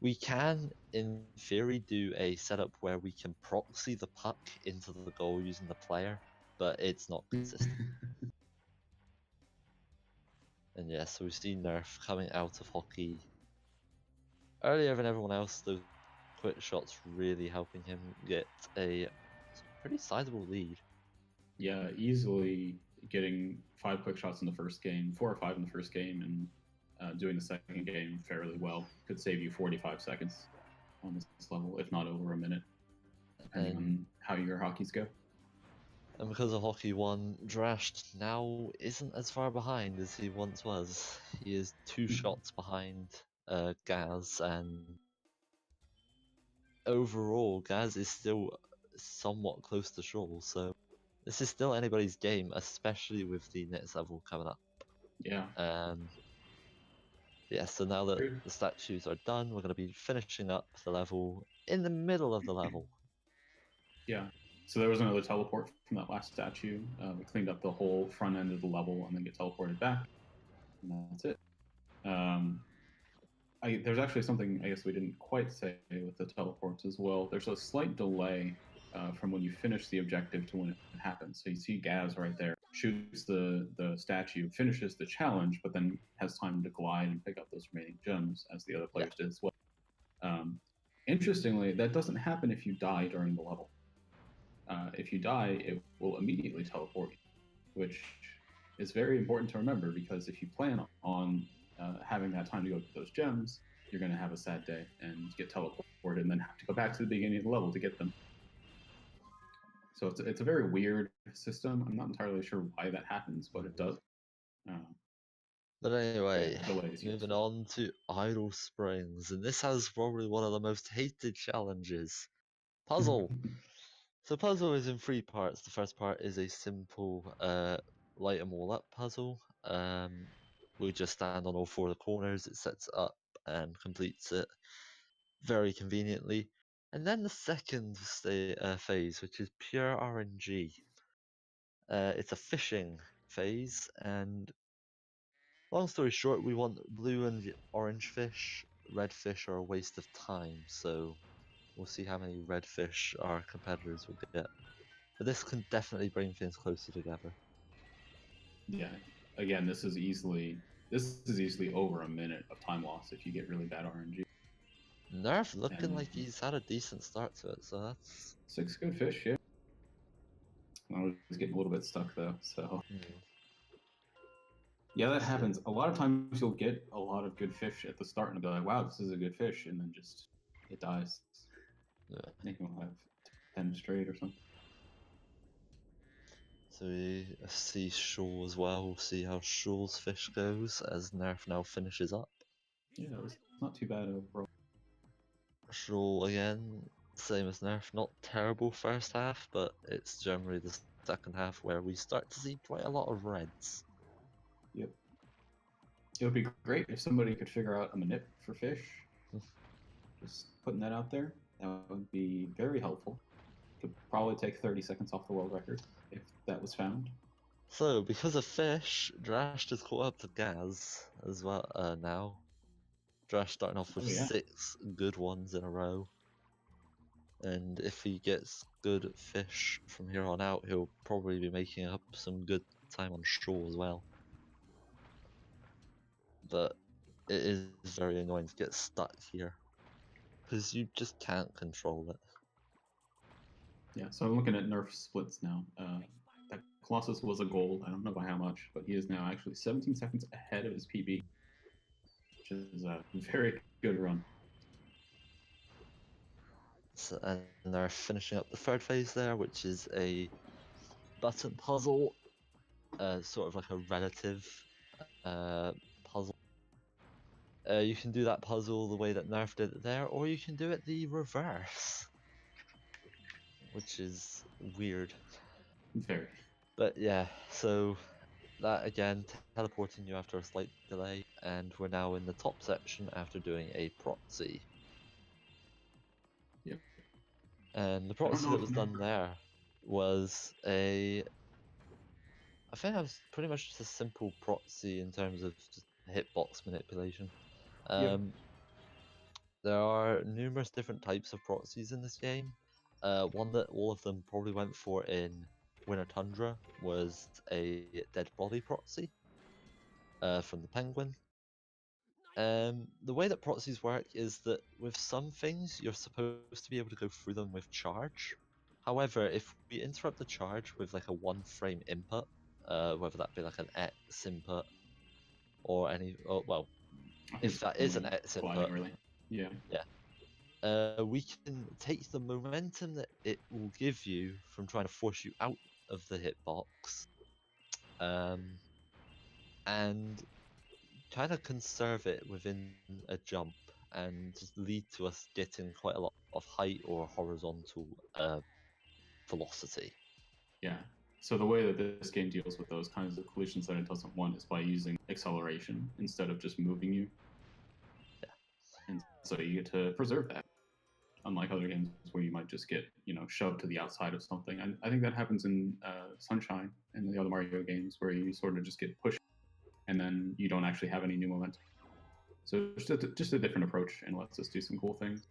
S4: We can, in theory, do a setup where we can proxy the puck into the goal using the player, but it's not consistent. And yes, so we've seen Nerf coming out of hockey earlier than everyone else. Those quick shots really helping him get a pretty sizable lead.
S1: Yeah, easily getting 5 quick shots in the first game, 4 or 5 in the first game, and doing the second game fairly well could save you 45 seconds on this level, if not over a minute, depending on how your hockeys go.
S4: And because of Hockey 1, Drashed now isn't as far behind as he once was. He is 2 shots behind Gaz, and overall, Gaz is still somewhat close to Shaw, so this is still anybody's game, especially with the next level coming up.
S1: Yeah.
S4: Yeah, so now that the statues are done, we're going to be finishing up the level in the middle of the level.
S1: Yeah. So there was another teleport from that last statue. We cleaned up the whole front end of the level and then get teleported back. And that's it. There's actually something I guess we didn't quite say with the teleports as well. There's a slight delay from when you finish the objective to when it happens. So you see Gaz right there, shoots the statue, finishes the challenge, but then has time to glide and pick up those remaining gems as the other players did as well. Interestingly, that doesn't happen if you die during the level. If you die, it will immediately teleport you, which is very important to remember because if you plan on having that time to go get those gems, you're going to have a sad day and get teleported and then have to go back to the beginning of the level to get them. So it's a very weird system. I'm not entirely sure why that happens, but it does.
S4: But anyway,
S1: yeah,
S4: moving on to Idle Springs, and this has probably one of the most hated challenges. Puzzle. So puzzle is in 3 parts. The first part is a simple light them all up puzzle. We just stand on all 4 of the corners, it sets it up and completes it very conveniently. And then the second phase, which is pure RNG. It's a fishing phase, and long story short, we want blue and orange fish. Red fish are a waste of time, so we'll see how many red fish our competitors will get. But this can definitely bring things closer together.
S1: Yeah. Again, this is easily over a minute of time loss if you get really bad RNG.
S4: Nerf looking
S1: And-
S4: like he's had a decent start to it, so that's
S1: 6 good fish, yeah. I was getting a little bit stuck though, so yeah, that happens. A lot of times you'll get a lot of good fish at the start and be like, wow, this is a good fish, and then just it dies.
S4: Yeah.
S1: I think you'll have 10 straight or something.
S4: So we see Shoal as well. We'll see how Shoal's fish goes as Nerf now finishes up.
S1: Yeah, it was not too bad overall.
S4: Shoal again, same as Nerf, not terrible first half, but it's generally the second half where we start to see quite a lot of reds.
S1: Yep. It would be great if somebody could figure out a manip for fish. Just putting that out there. That would be very helpful. Could probably take 30 seconds off the world record if that was found.
S4: So, because of fish, Drashed has caught up to Gaz as well now. Drashed starting off with
S1: Oh, yeah.
S4: 6 good ones in a row. And if he gets good fish from here on out, he'll probably be making up some good time on shore as well. But it is very annoying to get stuck here, because you just can't control it.
S1: Yeah, so I'm looking at Nerf splits now. That Colossus was a gold. I don't know by how much, but he is now actually 17 seconds ahead of his PB, which is a very good run.
S4: So, and they're finishing up the third phase there, which is a button puzzle, sort of like a relative puzzle. You can do that puzzle the way that Nerf did it there, or you can do it the reverse, which is weird.
S1: Very.
S4: But yeah, so that again, teleporting you after a slight delay, and we're now in the top section after doing a proxy.
S1: Yep.
S4: And the proxy
S1: know
S4: that
S1: if
S4: was done there was I think that was pretty much just a simple proxy in terms of just hitbox manipulation.
S1: Yep.
S4: There are numerous different types of proxies in this game. One that all of them probably went for in Winter Tundra was a dead body proxy from the Penguin. The way that proxies work is that with some things you're supposed to be able to go through them with charge. However, if we interrupt the charge with like a 1-frame input, whether that be like an X input or any, well, if that is an X input,
S1: really. Yeah.
S4: we can take the momentum that it will give you from trying to force you out of the hitbox, and kind of conserve it within a jump, and just lead to us getting quite a lot of height or horizontal velocity.
S1: Yeah. So the way that this game deals with those kinds of collisions that it doesn't want is by using acceleration instead of just moving you.
S4: Yeah.
S1: And so you get to preserve that. Unlike other games where you might just get, shoved to the outside of something. And I think that happens in Sunshine and the other Mario games where you sort of just get pushed and then you don't actually have any new momentum. So it's just a different approach and lets us do some cool things.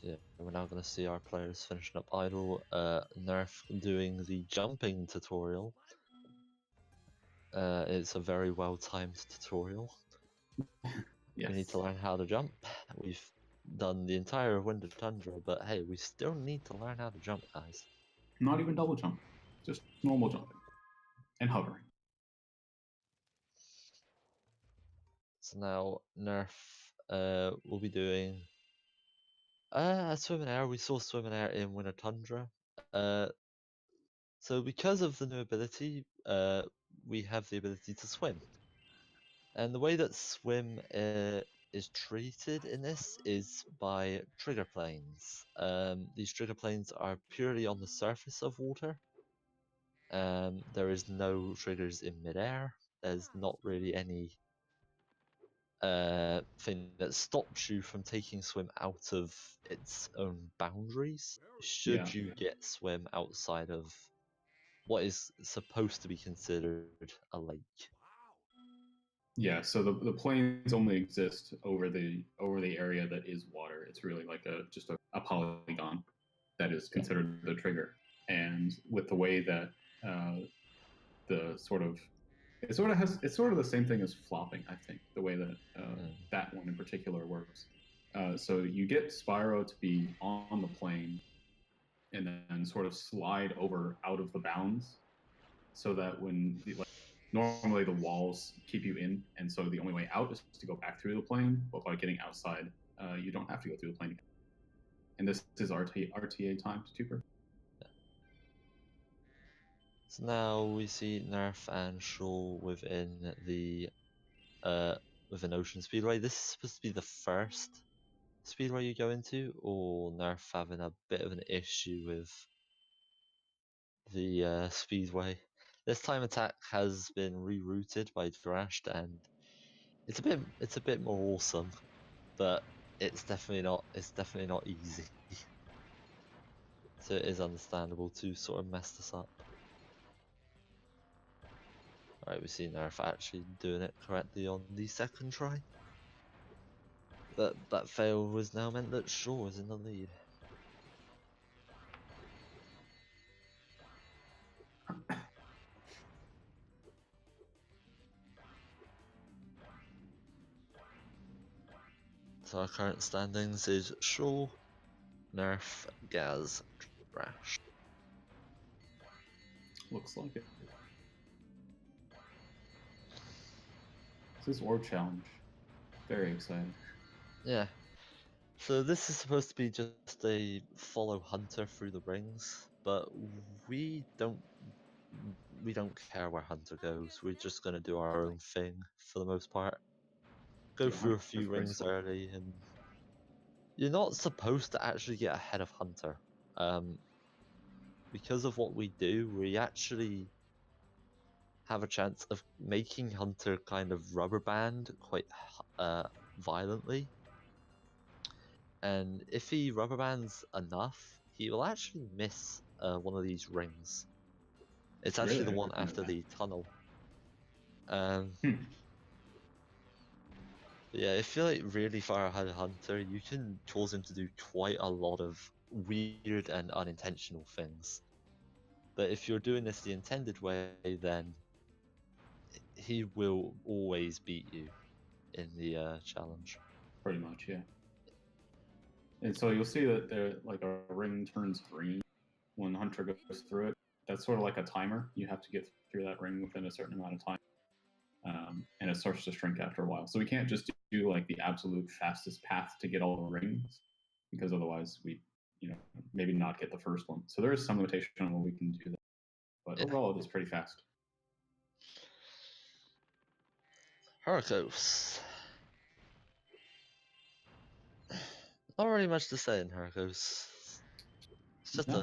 S4: Yeah, we're now going to see our players finishing up idle. Nerf doing the jumping tutorial. It's a very well timed tutorial.
S1: Yes.
S4: We need to learn how to jump. We've done the entire Winter Tundra, but hey, we still need to learn how to jump, guys.
S1: Not even double jump, just normal jumping and hovering.
S4: So now Nerf will be doing swim and air. We saw swim and air in Winter Tundra. So because of the new ability, we have the ability to swim. And the way that swim is treated in this is by trigger planes. These trigger planes are purely on the surface of water. There is no triggers in midair. There's not really any thing that stops you from taking swim out of its own boundaries. Should you get swim outside of what is supposed to be considered a lake.
S1: Yeah, so the plains only exist over the area that is water. It's really like just a polygon that is considered the trigger. And with the way that it's sort of the same thing as flopping, I think, the way that that one in particular works. So you get Spyro to be on the plane and then sort of slide over out of the bounds, so that when normally the walls keep you in, and so the only way out is to go back through the plane. But by getting outside, you don't have to go through the plane again. And this is RTA timed 2
S4: So now we see Nerf and Shaw within within Ocean Speedway. This is supposed to be the first speedway you go into, or Nerf having a bit of an issue with the speedway. This time attack has been rerouted by Drashed, and it's a bit more awesome, but it's definitely not easy. So it is understandable to sort of mess this up. Alright, we've seen Nerf actually doing it correctly on the second try. That fail was now meant that Shaw is in the lead. So our current standings is Shaw, Nerf, Gaz, Drash.
S1: Looks like it. This is Orb Challenge. Very exciting.
S4: Yeah. So this is supposed to be just a follow Hunter through the rings, but we don't care where Hunter goes. We're just gonna do our own thing for the most part. Go
S1: Yeah,
S4: through a few
S1: Hunter's very
S4: rings
S1: slow.
S4: early, and you're not supposed to actually get ahead of Hunter. Because of what we do, we actually have a chance of making Hunter kind of rubber band quite violently. And if he rubber bands enough, he will actually miss one of these rings. It's actually
S1: Really?
S4: the
S1: I
S4: one
S1: didn't know
S4: after
S1: that.
S4: the tunnel.
S1: Hmm.
S4: Yeah, if you're like really far ahead of Hunter, you can cause him to do quite a lot of weird and unintentional things. But if you're doing this the intended way, then he will always beat you in the challenge.
S1: Pretty much, yeah. And so you'll see that a ring turns green when Hunter goes through it. That's sort of like a timer. You have to get through that ring within a certain amount of time, and it starts to shrink after a while. So we can't just do like the absolute fastest path to get all the rings, because otherwise we, maybe not get the first one. So there is some limitation on what we can do there. But
S4: Yeah.
S1: overall, it is pretty fast.
S4: Heracos. Not really much to say in Heracos. It's just
S1: No,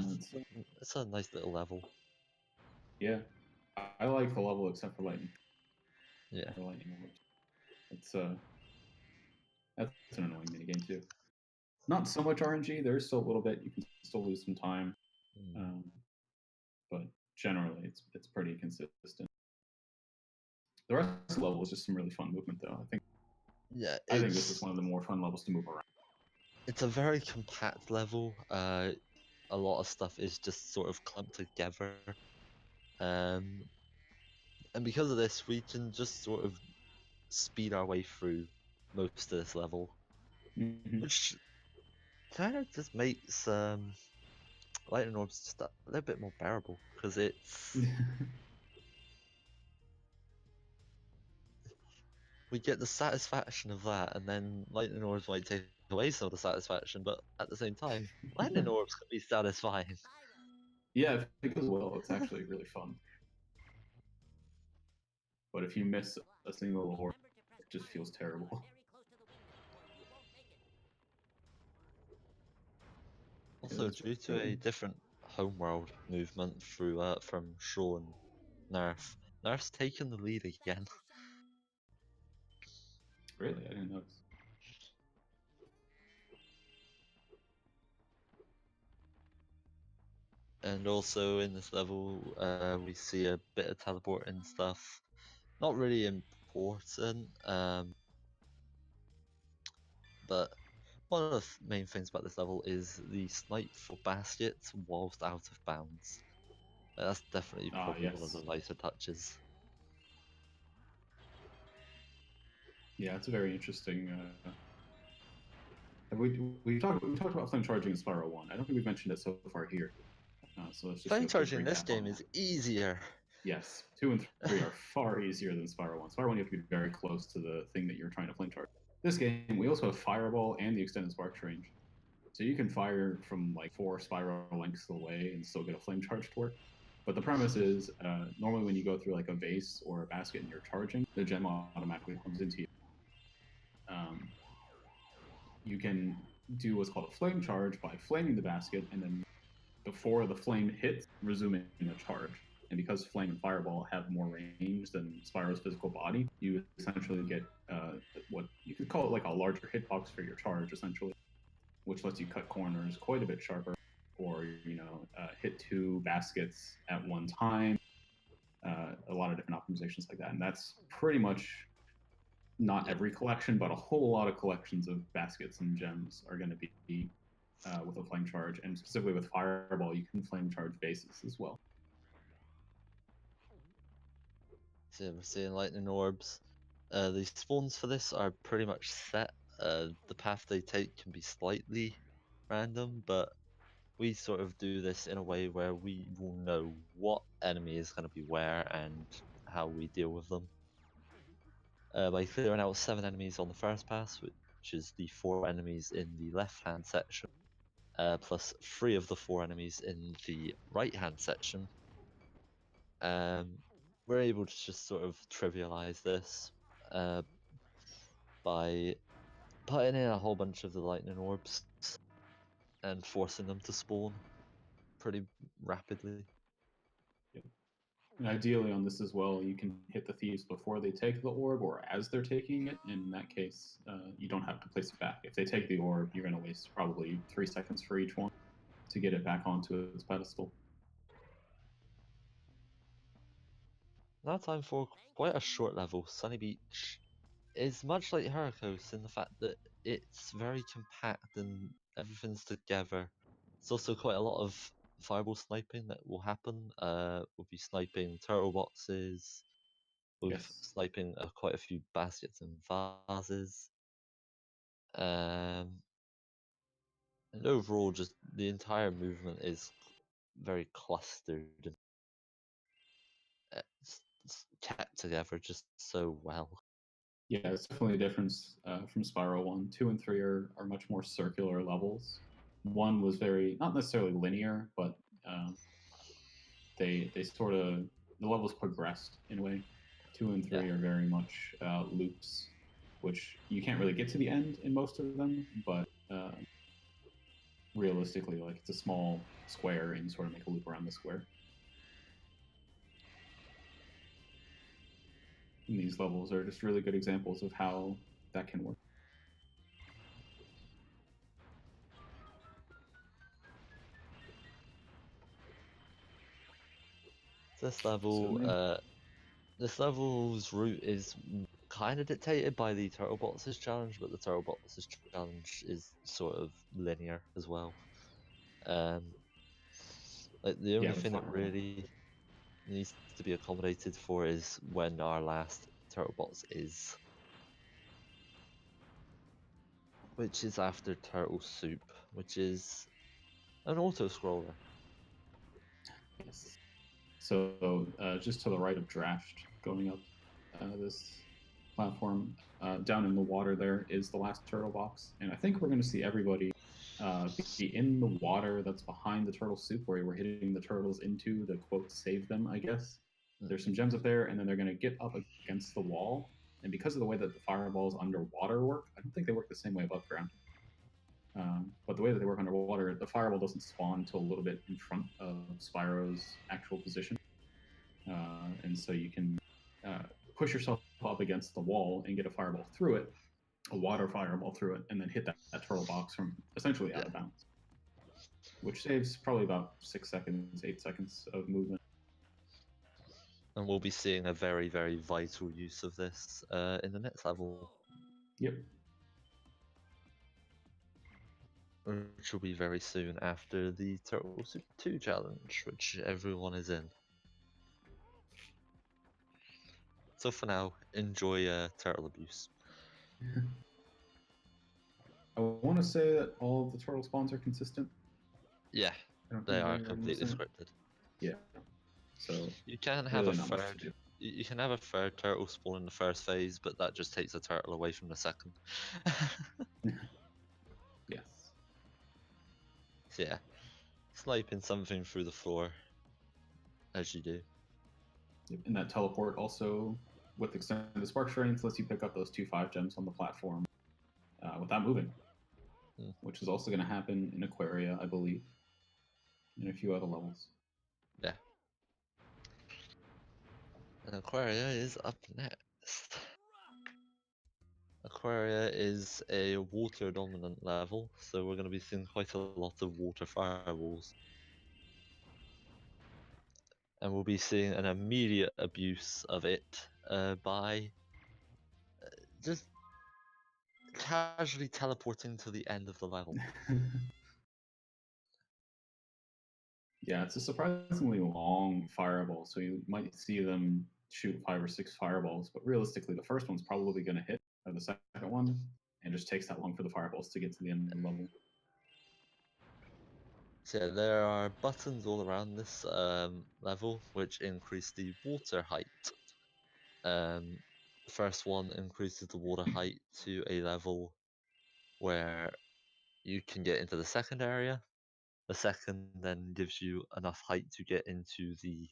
S4: it's a nice little level.
S1: yeah, I like the level except for lightning.
S4: Yeah.
S1: The lightning orbs. It's that's an annoying minigame too. Not so much RNG. There's still a little bit. You can still lose some time, but generally it's pretty consistent. The rest of the level is just some really fun movement, though. I think this is one of the more fun levels to move around.
S4: It's a very compact level. A lot of stuff is just sort of clumped together. And because of this, we can just sort of speed our way through most of this level, which kind of just makes Lightning Orbs just a little bit more bearable, because we get the satisfaction of that, and then Lightning Orbs might take away some of the satisfaction, but at the same time, Lightning Orbs can be satisfying.
S1: Yeah, if it goes well, it's actually really fun. But if you miss a single orb, it just feels terrible.
S4: Also, due to a different homeworld movement through from Shaw and Nerf, Nerf's taken the lead again.
S1: Really, I didn't notice.
S4: And also in this level, we see a bit of teleporting stuff. Not really important, but one of the main things about this level is the snipe for baskets whilst out of bounds. That's definitely probably one of the
S1: Yes.
S4: lighter touches.
S1: Yeah, it's a very interesting. We talked about flame charging in Spyro 1. I don't think we've mentioned it so far here. So let's just
S4: Flame
S1: do a quick
S4: charging in this
S1: recap on
S4: game is
S1: that.
S4: easier.
S1: Yes, 2 and 3 are far easier than Spyro 1. Spyro 1, you have to be very close to the thing that you're trying to flame charge. This game, we also have Fireball and the extended sparks range. So you can fire from like 4 Spyro lengths away and still get a flame charge to work. But the premise is, normally when you go through like a vase or a basket and you're charging, the gem automatically comes into you. You can do what's called a flame charge by flaming the basket, and then before the flame hits, resuming the charge. And because Flame and Fireball have more range than Spyro's physical body, you essentially get what you could call it like a larger hitbox for your charge, essentially, which lets you cut corners quite a bit sharper, or hit 2 baskets at one time. A lot of different optimizations like that, and that's pretty much not every collection, but a whole lot of collections of baskets and gems are going to be with a flame charge, and specifically with Fireball, you can flame charge bases as well.
S4: So we're seeing lightning orbs. The spawns for this are pretty much set. The path they take can be slightly random, but we sort of do this in a way where we will know what enemy is going to be where and how we deal with them. By clearing out 7 enemies on the first pass, which is the 4 enemies in the left-hand section, plus 3 of the 4 enemies in the right-hand section, we're able to just sort of trivialize this by putting in a whole bunch of the lightning orbs and forcing them to spawn pretty rapidly.
S1: And ideally on this as well, you can hit the thieves before they take the orb or as they're taking it. In that case, you don't have to place it back. If they take the orb, you're going to waste probably 3 seconds for each one to get it back onto its pedestal.
S4: Now time for quite a short level. Sunny Beach is much like Heracos in the fact that it's very compact and everything's together. It's also quite a lot of fireball sniping that will happen. We'll be sniping turtle boxes, with sniping quite a few baskets and vases. And overall, just the entire movement is very clustered and it's kept together just so well.
S1: Yeah, it's definitely a difference from Spyro 1. 2 and 3 are much more circular levels. 1 was very, not necessarily linear, but they sort of, the levels progressed in a way. 2 and 3 are very much loops, which you can't really get to the end in most of them, but realistically, like it's a small square and you sort of make a loop around the square. And these levels are just really good examples of how that can work.
S4: This level, this level's route is kind of dictated by the Turtle Boxes challenge, but the Turtle Boxes challenge is sort of linear as well. Like the only thing that really needs to be accommodated for is when our last Turtle Box is, which is after Turtle Soup, which is an auto-scroller.
S1: Yes. So just to the right of Drashed, going up this platform, down in the water there is the last turtle box, and I think we're going to see everybody be in the water that's behind the turtle soup where we're hitting the turtles into to quote save them, I guess. There's some gems up there, and then they're going to get up against the wall, and because of the way that the fireballs underwater work, I don't think they work the same way above ground. But the way that they work underwater, the fireball doesn't spawn until a little bit in front of Spyro's actual position. And so you can push yourself up against the wall and get a fireball through it, a water fireball through it, and then hit that turtle box from essentially out of bounds. which saves probably about 6 seconds, 8 seconds of movement.
S4: And we'll be seeing a very, very vital use of this in the next level,
S1: Yep.
S4: which will be very soon after the Turtle Soup 2 challenge, which everyone is in. So for now, enjoy turtle abuse.
S1: I want to say that all of the turtle spawns are consistent.
S4: Yeah,
S1: I don't
S4: they
S1: think
S4: are
S1: any
S4: completely
S1: randoms in it.
S4: scripted.
S1: Yeah. So
S4: You can have
S1: really
S4: a
S1: not much to
S4: third.
S1: do.
S4: You can have a third turtle spawn in the first phase, but that just takes a turtle away from the second.
S1: Yes.
S4: So yeah, sniping something through the floor, as you do.
S1: Yep. And that teleport also, with extended spark strength, lets you pick up those 2-5 gems on the platform without moving, which is also going to happen in Aquaria, I believe, and a few other levels.
S4: Yeah. And Aquaria is up next. Aquaria is a water dominant level, so we're going to be seeing quite a lot of water fireballs. And we'll be seeing an immediate abuse of it by just casually teleporting to the end of the level.
S1: Yeah, it's a surprisingly long fireball, so you might see them shoot 5 or 6 fireballs, but realistically, the first one's probably going to hit, or the second one, and it just takes that long for the fireballs to get to the end of the level.
S4: So yeah, there are buttons all around this level which increase the water height. The first one increases the water height to a level where you can get into the second area. The second then gives you enough height to get into the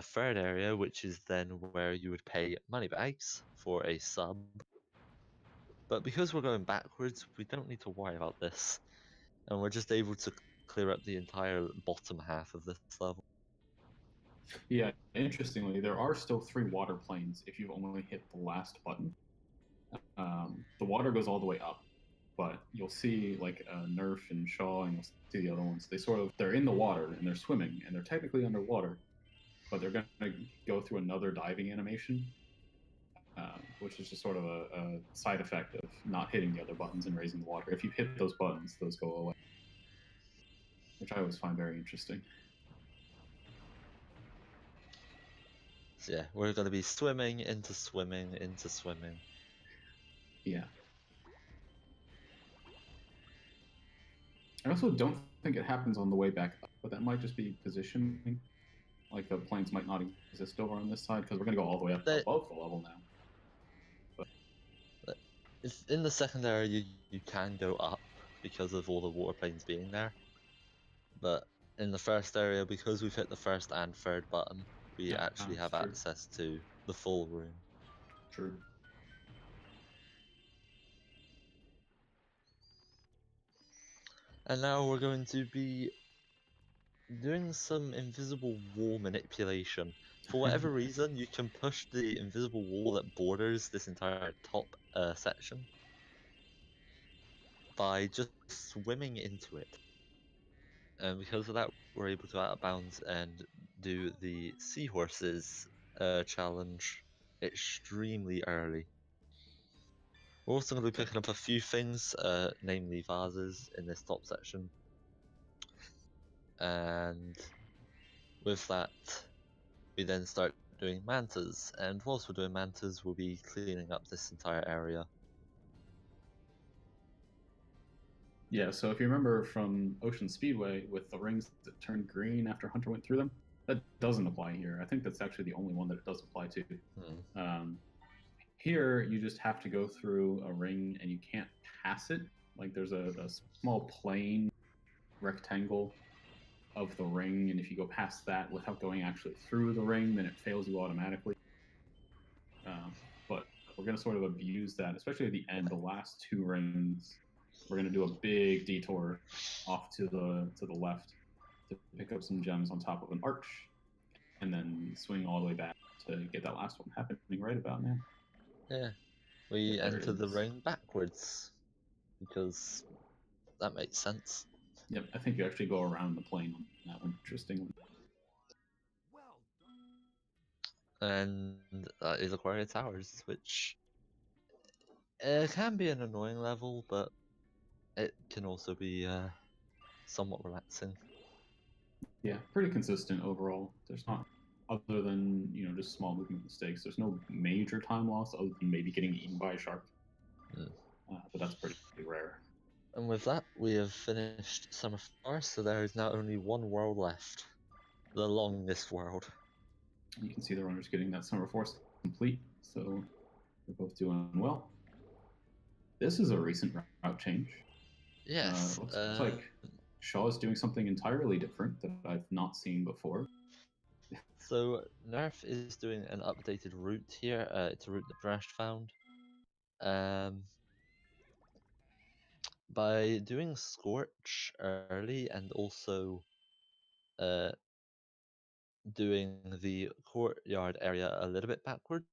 S4: third area, which is then where you would pay money bags for a sub. But because we're going backwards, we don't need to worry about this. And we're just able to clear up the entire bottom half of this level.
S1: Yeah, interestingly, there are still 3 water planes if you've only hit the last button. The water goes all the way up, but you'll see like Nerf and Shaw, and you'll see the other ones. They're in the water and they're swimming and they're technically underwater, but they're going to go through another diving animation, which is just sort of a side effect of not hitting the other buttons and raising the water. If you hit those buttons, those go away, which I always find very interesting.
S4: So yeah, we're going to be swimming into swimming into swimming.
S1: Yeah. I also don't think it happens on the way back up, but that might just be positioning. Like the planes might not exist over on this side because we're going to go all the way up above the level now.
S4: But if in the second area you can go up because of all the water planes being there. But in the first area, because we've hit the first and third button, we actually have
S1: true.
S4: access to the full room.
S1: True.
S4: And now we're going to be doing some invisible wall manipulation. For whatever reason, you can push the invisible wall that borders this entire top section by just swimming into it. And because of that, we're able to out of bounds and do the seahorses challenge extremely early. We're also going to be picking up a few things, namely vases in this top section. And with that, we then start doing mantas. And whilst we're doing mantas, we'll be cleaning up this entire area.
S1: Yeah, so if you remember from Ocean Speedway with the rings that turned green after Hunter went through them, that doesn't apply here. I think that's actually the only one that it does apply to. Here, you just have to go through a ring and you can't pass it. Like there's a small plane rectangle of the ring, and if you go past that without going actually through the ring, then it fails you automatically. But we're going to sort of abuse that, especially at the end, the last 2 rings. We're going to do a big detour off to the left to pick up some gems on top of an arch, and then swing all the way back to get that last one happening right about now.
S4: Yeah, we
S1: There it
S4: enter the
S1: is.
S4: ring backwards because that makes sense.
S1: Yep, I think you actually go around the plane on that one. Interestingly.
S4: And that is Aquaria Towers, which can be an annoying level, but it can also be somewhat relaxing.
S1: Yeah, pretty consistent overall. There's not, other than just small movement mistakes. There's no major time loss other than maybe getting eaten by a shark. But that's pretty rare.
S4: And with that, we have finished Summer Forest, so there is now only one world left. The longest world.
S1: You can see the runners getting that Summer Force complete, so they're both doing well. This is a recent route change.
S4: Yes.
S1: Looks like Shaw is doing something entirely different that I've not seen before.
S4: So Nerf is doing an updated route here. It's a route that Drashed found. By doing Scorch early and also doing the courtyard area a little bit backwards,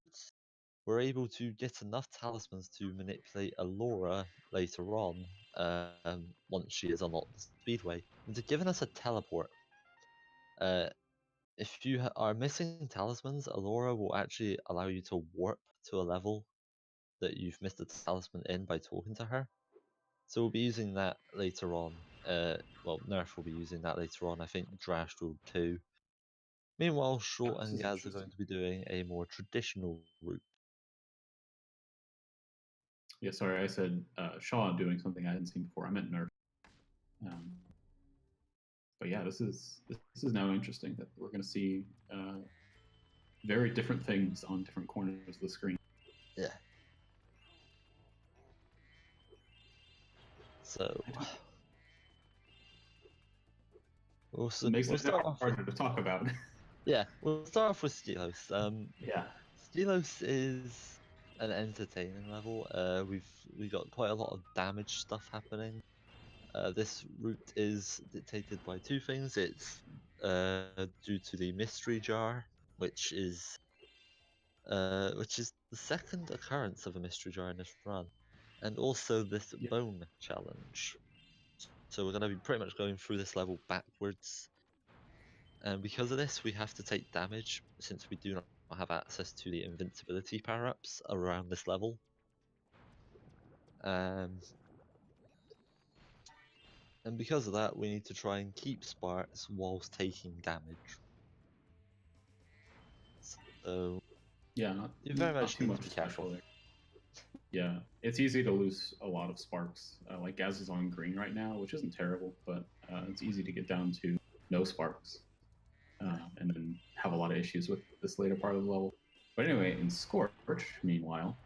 S4: we're able to get enough talismans to manipulate Allura later on, once she has unlocked the Speedway, into giving us a teleport. If you are missing talismans, Allura will actually allow you to warp to a level that you've missed a talisman in by talking to her. So we'll be using that later on. Well, Nerf will be using that later on. I think Drashed will too. Meanwhile, Short
S1: This
S4: and
S1: is
S4: Gaz are going to be doing a more traditional route.
S1: Yeah, sorry, I said Shaw doing something I hadn't seen before. I meant Nerf. But yeah, this is now interesting that we're going to see very different things on different corners of the screen.
S4: Yeah. So
S1: It makes it harder to talk about.
S4: Yeah, we'll start off with Stelos.
S1: Yeah.
S4: Stelos is an entertaining level. We got quite a lot of damage stuff happening. This route is dictated by two things. It's due to the mystery jar, which is the second occurrence of a mystery jar in this run, and also this bone challenge. So we're going to be pretty much going through this level backwards. And because of this, we have to take damage since we do not have access to the invincibility power-ups around this level. And because of that, we need to try and keep sparks whilst taking damage. So
S1: yeah,
S4: you very
S1: not
S4: much
S1: too
S4: need
S1: much
S4: to be careful.
S1: there. Yeah, it's easy to lose a lot of sparks. Like Gaz is on green right now, which isn't terrible, but it's easy to get down to no sparks, and then have a lot of issues with this later part of the level. But anyway, in Scorch, meanwhile,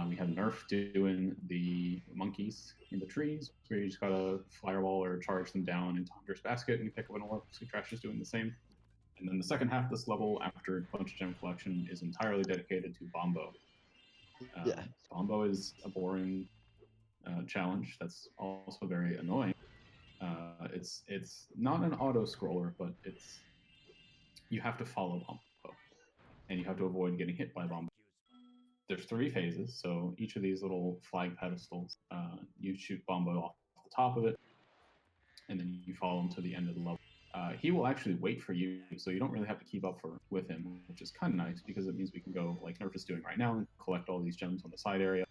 S1: we have Nerf doing the monkeys in the trees, where you just gotta fireball or charge them down into Hunter's Basket, and you pick up an orb. So Trash is doing the same. And then the second half of this level, after a bunch of gem collection, is entirely dedicated to Bombo. Bombo is a boring challenge that's also very annoying. It's not an auto scroller, but you have to follow Bombo, and you have to avoid getting hit by Bombo. There's 3 phases, so each of these little flag pedestals, you shoot Bombo off the top of it, and then you follow him to the end of the level. He will actually wait for you, so you don't really have to keep up with him, which is kind of nice because it means we can go like Nerf is doing right now and collect all these gems on the side area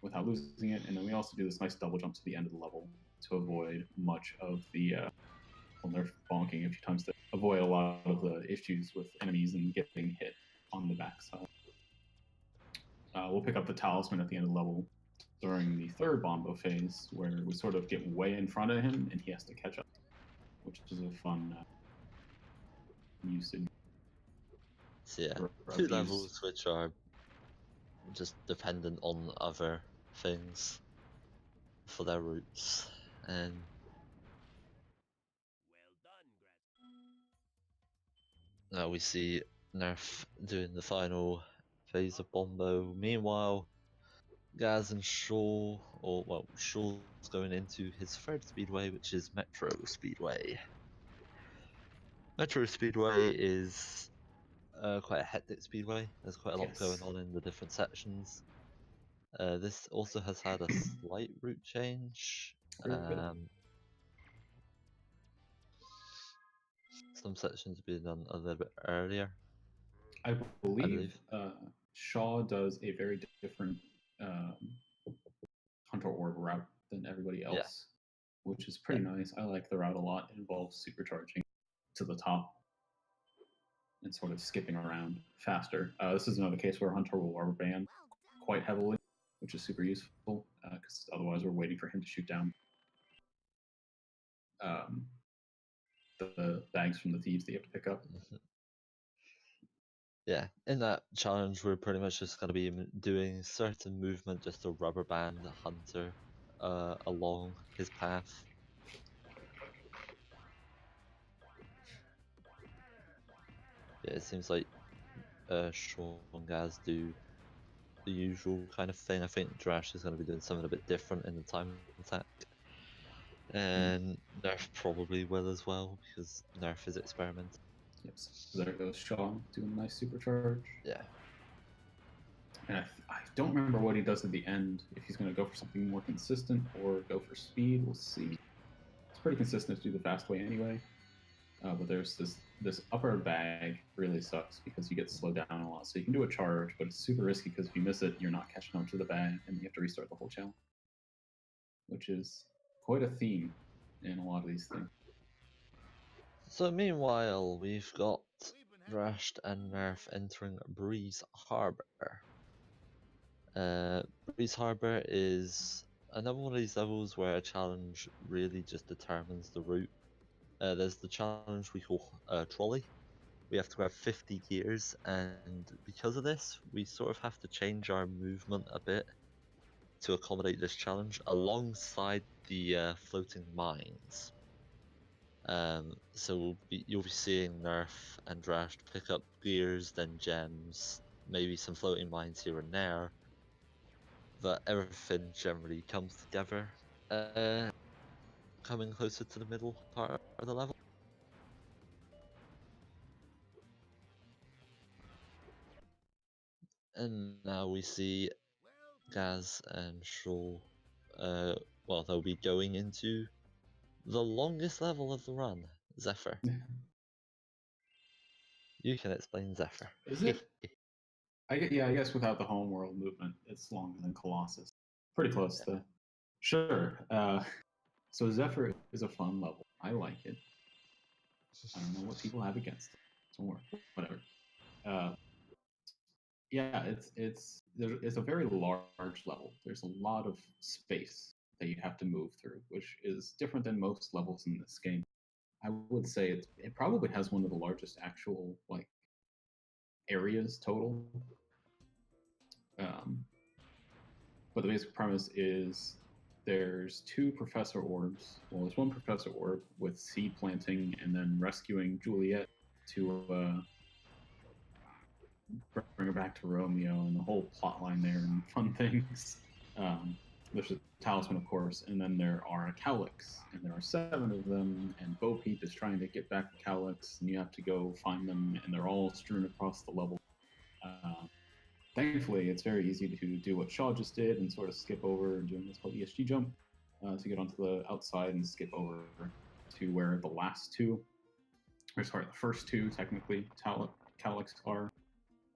S1: without losing it. And then we also do this nice double jump to the end of the level to avoid much of the Nerf bonking a few times to avoid a lot of the issues with enemies and getting hit on the backside. We'll pick up the talisman at the end of the level during the 3rd Bombo phase, where we sort of get way in front of him and he has to catch up, which is a fun usage.
S4: So yeah, 2 levels which are just dependent on other things for their routes. And now we see Nerf doing the final phase of Bombo. Meanwhile, Gaz and Shaw, Shaw's going into his 3rd speedway, which is Metro Speedway. Metro Speedway is quite a hectic speedway. There's quite a lot going on in the different sections. This also has had a slight route change. some sections being done a little bit earlier.
S1: I believe,
S4: believe.
S1: Shaw does a very different Hunter Orb route than everybody else, which is pretty nice. I like the route a lot. It involves supercharging to the top and sort of skipping around faster. This is another case where Hunter will rubber band quite heavily, which is super useful because otherwise we're waiting for him to shoot down the bags from the thieves that you have to pick up.
S4: Yeah, in that challenge, we're pretty much just going to be doing certain movement just to rubber band the hunter along his path. Yeah, it seems like Sean and Gaz do the usual kind of thing. I think Drashed is going to be doing something a bit different in the time attack. And Nerf probably will as well, because Nerf is experimental.
S1: Yep, so there goes Shaw doing a nice supercharge.
S4: Yeah.
S1: And I don't remember what he does at the end, if he's going to go for something more consistent or go for speed. We'll see. It's pretty consistent to do the fast way anyway. But there's this upper bag really sucks because you get slowed down a lot. So you can do a charge, but it's super risky because if you miss it, you're not catching up to the bag and you have to restart the whole challenge, which is quite a theme in a lot of these things.
S4: So meanwhile, we've got Drashed and Nerf entering Breeze Harbor. Breeze Harbor is another one of these levels where a challenge really just determines the route. There's the challenge we call Trolley. We have to grab 50 gears, and because of this, we sort of have to change our movement a bit to accommodate this challenge alongside the floating mines. So you'll be seeing Nerf and Drashed pick up gears, then gems, maybe some floating mines here and there, but everything generally comes together, coming closer to the middle part of the level. And now we see Gaz and Shaw, well, they'll be going into the longest level of the run, Zephyr. You can explain Zephyr.
S1: Is it? I guess without the homeworld movement, it's longer than Colossus. Pretty close, though. Sure. So Zephyr is a fun level. I like it. I don't know what people have against it. Don't worry. Whatever. Yeah, it's a very large level. There's a lot of space that you have to move through, which is different than most levels in this game. I would say it probably has one of the largest actual areas total. But the basic premise is there's two professor orbs. Well, there's one professor orb with seed planting and then rescuing Juliet to bring her back to Romeo and the whole plot line there and fun things. There's a talisman, of course, and then there are Cowlicks, and there are 7 of them, and Bo Peep is trying to get back the Cowlicks, and you have to go find them, and they're all strewn across the level. Thankfully, it's very easy to do what Shaw just did and sort of skip over and doing what's called ESG jump to get onto the outside and skip over to where the first two technically Cowlicks are.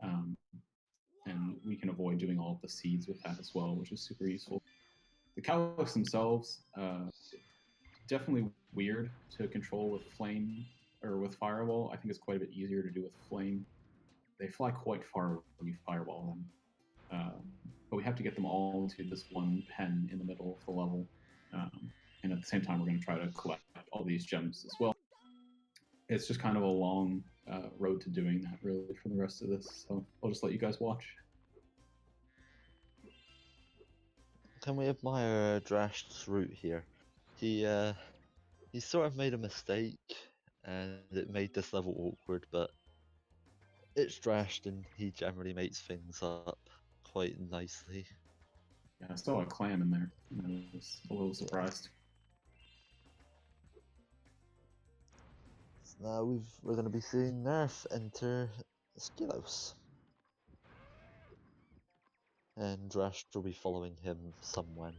S1: And we can avoid doing all of the seeds with that as well, which is super useful. The Cowlicks themselves, definitely weird to control with flame or with fireball. I think it's quite a bit easier to do with flame. They fly quite far when you fireball them. But we have to get them all into this one pen in the middle of the level. And at the same time, we're going to try to collect all these gems as well. It's just kind of a long road to doing that, really, for the rest of this. So I'll just let you guys watch.
S4: Can we admire Drashd's route here? He sort of made a mistake, and it made this level awkward, but it's Drashed, and he generally makes things up quite nicely.
S1: Yeah, I saw a clam in there. I was a little surprised.
S4: So now we're going to be seeing Nerf enter Skylos. And Drashed will be following him somewhere.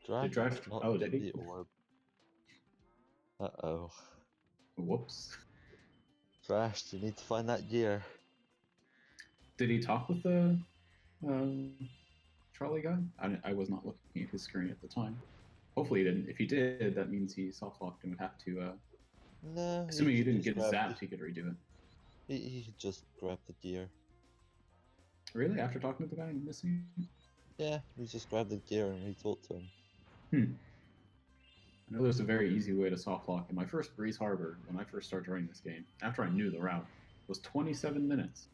S4: Drashed
S1: Drashed-
S4: did not
S1: oh,
S4: get
S1: did he?
S4: the orb. Uh-oh.
S1: Whoops.
S4: Drashed, you need to find that gear.
S1: Did he talk with the trolley guy? I was not looking at his screen at the time. Hopefully he didn't. If he did, that means he soft locked and would have to.
S4: No,
S1: Assuming he
S4: could
S1: didn't
S4: just
S1: get
S4: grab
S1: zapped, he could redo it.
S4: He could just grab the gear.
S1: Really? After talking to the guy and missing?
S4: Yeah, he just grabbed the gear and re-talk to him.
S1: I know there's a very easy way to soft lock. In my first Breeze Harbor, when I first started running this game, after I knew the route, was 27 minutes.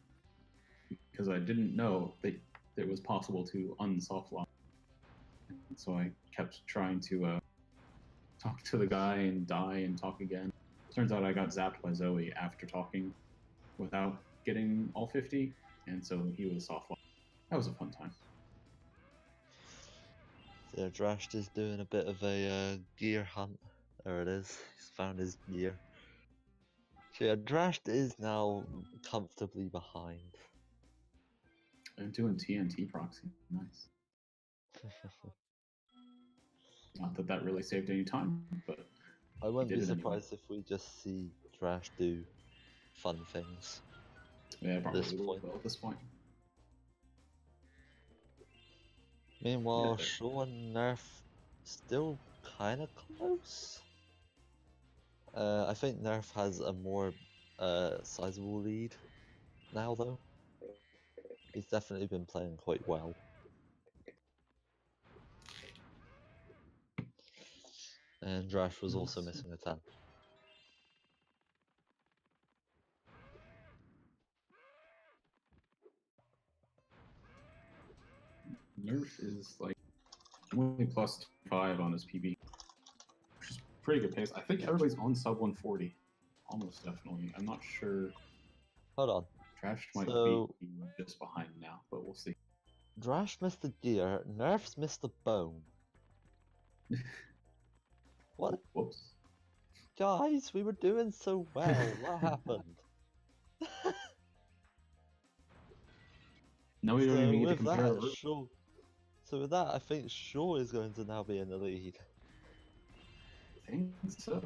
S1: Because I didn't know that it was possible to unsoft lock. And so I kept trying to talk to the guy and die and talk again. Turns out I got zapped by Zoe after talking without getting all 50, and so he was soft locked. That was a fun time.
S4: So yeah, Drashed is doing a bit of a gear hunt. There it is. He's found his gear. So yeah, Drashed is now comfortably behind.
S1: I'm doing TNT proxy. Nice. Not that that really saved any time, but
S4: I wouldn't be
S1: did it anyway.
S4: surprised if we just see Drashed do fun things.
S1: yeah, probably
S4: this
S1: will
S4: point.
S1: well at this point.
S4: Meanwhile,
S1: Yeah.
S4: Shaw and Nerf still kind of close. I think Nerf has a more sizable lead now, though. He's definitely been playing quite well. And Drash was also missing a 10.
S1: Nerf is like only plus 5 on his PB, which is pretty good pace. I think everybody's on sub 140, almost definitely. I'm not sure.
S4: Hold on.
S1: Trash might
S4: So-
S1: be just behind now, but we'll see.
S4: Drash missed the gear, Nerf's missed the bone. What?
S1: Whoops.
S4: Guys, we were doing so well. What happened?
S1: Now we don't even get to compare.
S4: that, Shaw. So with that, I think Shaw is going to now be in the lead.
S1: I think so.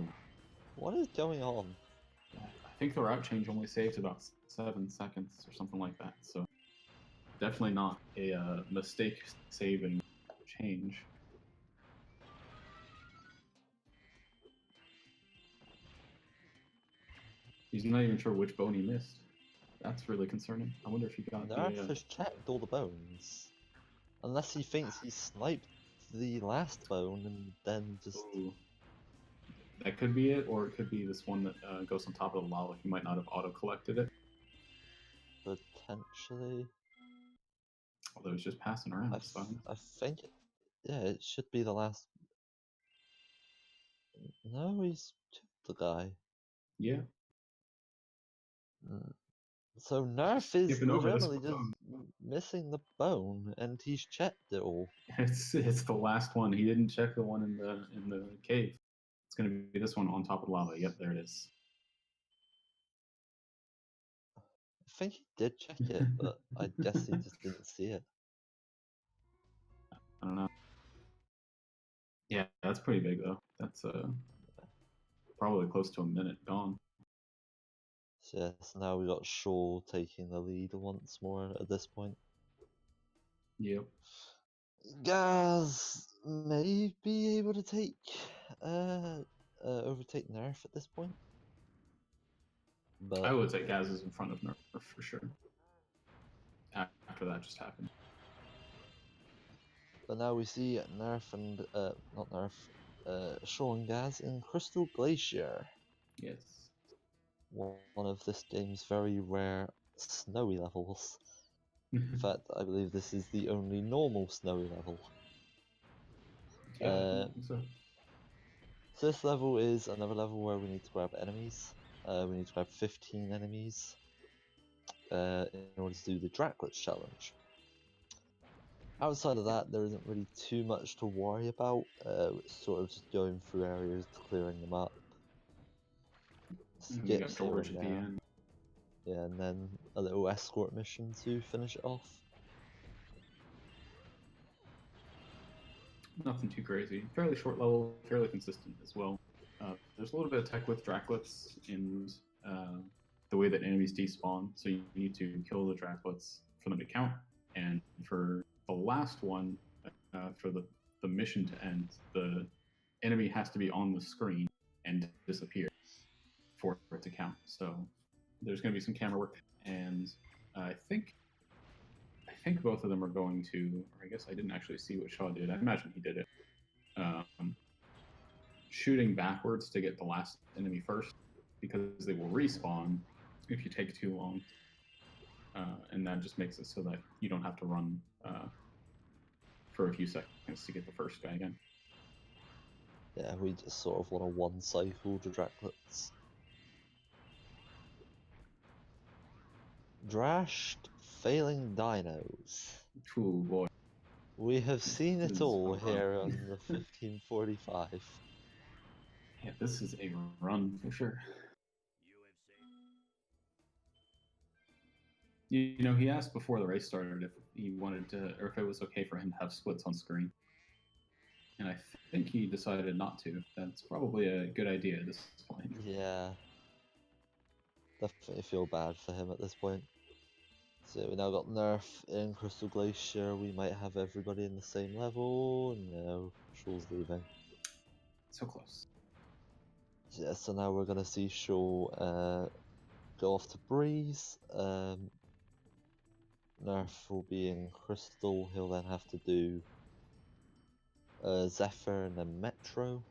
S4: What is going on?
S1: I think the route change only saved about 7 seconds or something like that. So definitely not a mistake saving change. He's not even sure which bone he missed. That's really concerning. I wonder if he got
S4: Nerf has checked all the bones. Unless he thinks he sniped the last bone and then just...
S1: Ooh. That could be it, or it could be this one that goes on top of the lava. He might not have auto-collected it.
S4: potentially...
S1: Although he's just passing around.
S4: I,
S1: It's fine.
S4: I think... Yeah, it should be the last... No, he's checked the guy.
S1: Yeah.
S4: So Nerf is
S1: Skipping over this
S4: legitimately just
S1: bone.
S4: missing the bone, and he's checked it all.
S1: It's the last one. He didn't check the one in the cave. It's gonna be this one on top of the lava. Yep, there it is.
S4: I think he did check it, but I guess he just didn't see it.
S1: I don't know. Yeah, that's pretty big though. That's probably close to a minute gone.
S4: So yes, now we got Shaw taking the lead once more at this point.
S1: Yep.
S4: Gaz may be able to take overtake Nerf at this point. But
S1: I would say Gaz is in front of Nerf for sure. After that just happened.
S4: But now we see Nerf and not Nerf, Shaw and Gaz in Crystal Glacier.
S1: Yes.
S4: One of this game's very rare snowy levels. In fact, I believe this is the only normal snowy level.
S1: Yeah, I think so.
S4: So this level is another level where we need to grab enemies. We need to grab 15 enemies in order to do the Drashed challenge. Outside of that, there isn't really too much to worry about. It's sort of just going through areas, clearing them up.
S1: And we got
S4: Skips here
S1: George
S4: and
S1: at the
S4: there.
S1: end.
S4: Yeah, and then a little escort mission to finish it off.
S1: nothing too crazy. Fairly short level, fairly consistent as well. There's a little bit of tech with Draclets in the way that enemies despawn, so you need to kill the Draclets for them to count. And for the last one, for the mission to end, the enemy has to be on the screen and disappear for it to count. So there's going to be some camera work, and I think both of them are going to, or I guess I didn't actually see what Shaw did. I imagine he did it. Shooting backwards to get the last enemy first, because they will respawn if you take too long. And that just makes it so that you don't have to run for a few seconds to get the first guy again.
S4: Yeah, we just sort of want to one-cycle the Draclets. Drashed failing dinos.
S1: Ooh, boy.
S4: We have seen
S1: This
S4: it
S1: is
S4: all
S1: a run.
S4: here on the 1545.
S1: Yeah, this is a run for sure. You know, he asked before the race started if he wanted to, or if it was okay for him to have splits on screen. And I think he decided not to. That's probably a good idea at this point.
S4: Yeah. Definitely feel bad for him at this point. So we now got Nerf in Crystal Glacier. We might have everybody in the same level. No, Shul's leaving.
S1: So close.
S4: Yeah, so now we're gonna see Shul go off to Breeze. Nerf will be in Crystal. He'll then have to do Zephyr and then Metro,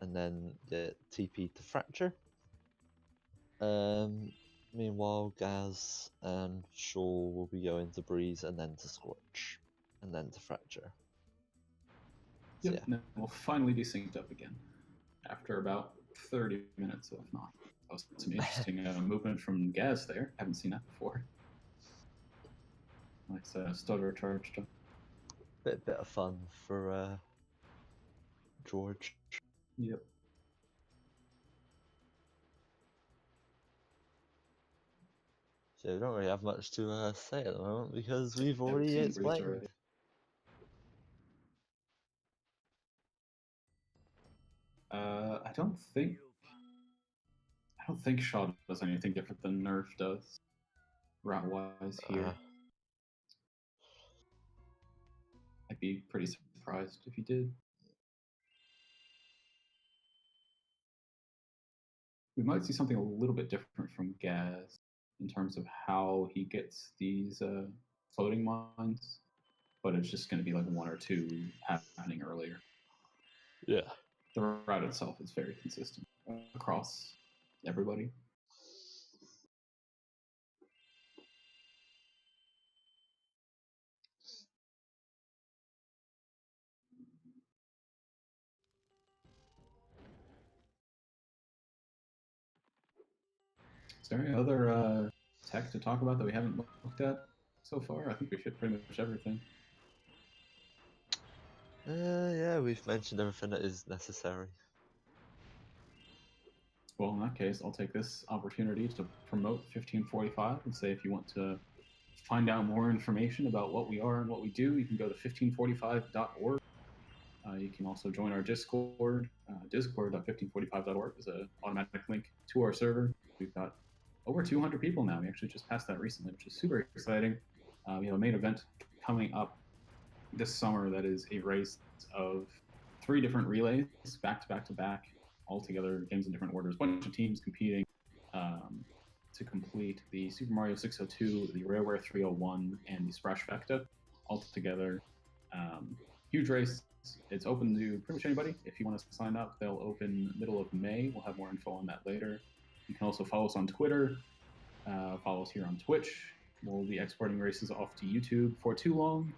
S4: and then get TP to Fracture. Meanwhile, Gaz and Shul will be going to Breeze and then to Scorch, and then to Fracture. So,
S1: Yep, and then we'll finally be synced up again after about 30 minutes, if not. That was some interesting movement from Gaz there. Haven't seen that before. Nice stutter charged up.
S4: bit of fun for George.
S1: Yep.
S4: So we don't really have much to say at the moment because we've
S1: Haven't
S4: already
S1: seen Breeze
S4: explained.
S1: already. I don't think Shaw does anything different than Nerf does, route-wise here. I'd be pretty surprised if he did. We might see something a little bit different from Gaz in terms of how he gets these floating mines, but it's just going to be like one or two happening earlier.
S4: Yeah.
S1: The route itself is very consistent across everybody. Is there any other tech to talk about that we haven't looked at so far? I think we hit pretty much everything.
S4: Yeah, we've mentioned everything that is necessary.
S1: Well, in that case, I'll take this opportunity to promote 1545 and say if you want to find out more information about what we are and what we do, you can go to 1545.org. You can also join our Discord. Discord.1545.org is an automatic link to our server. We've got over 200 people now. We actually just passed that recently, which is super exciting. We have a main event coming up this summer that is a race of 3 different relays, back to back to back, all together, games in different orders. A bunch of teams competing to complete the Super Mario 602, the Rareware 301, and the Sprashfecta all together. Huge race. It's open to pretty much anybody. If you want to sign up, they'll open middle of May. We'll have more info on that later. You can also follow us on Twitter, follow us here on Twitch. We'll be exporting races off to YouTube for too long.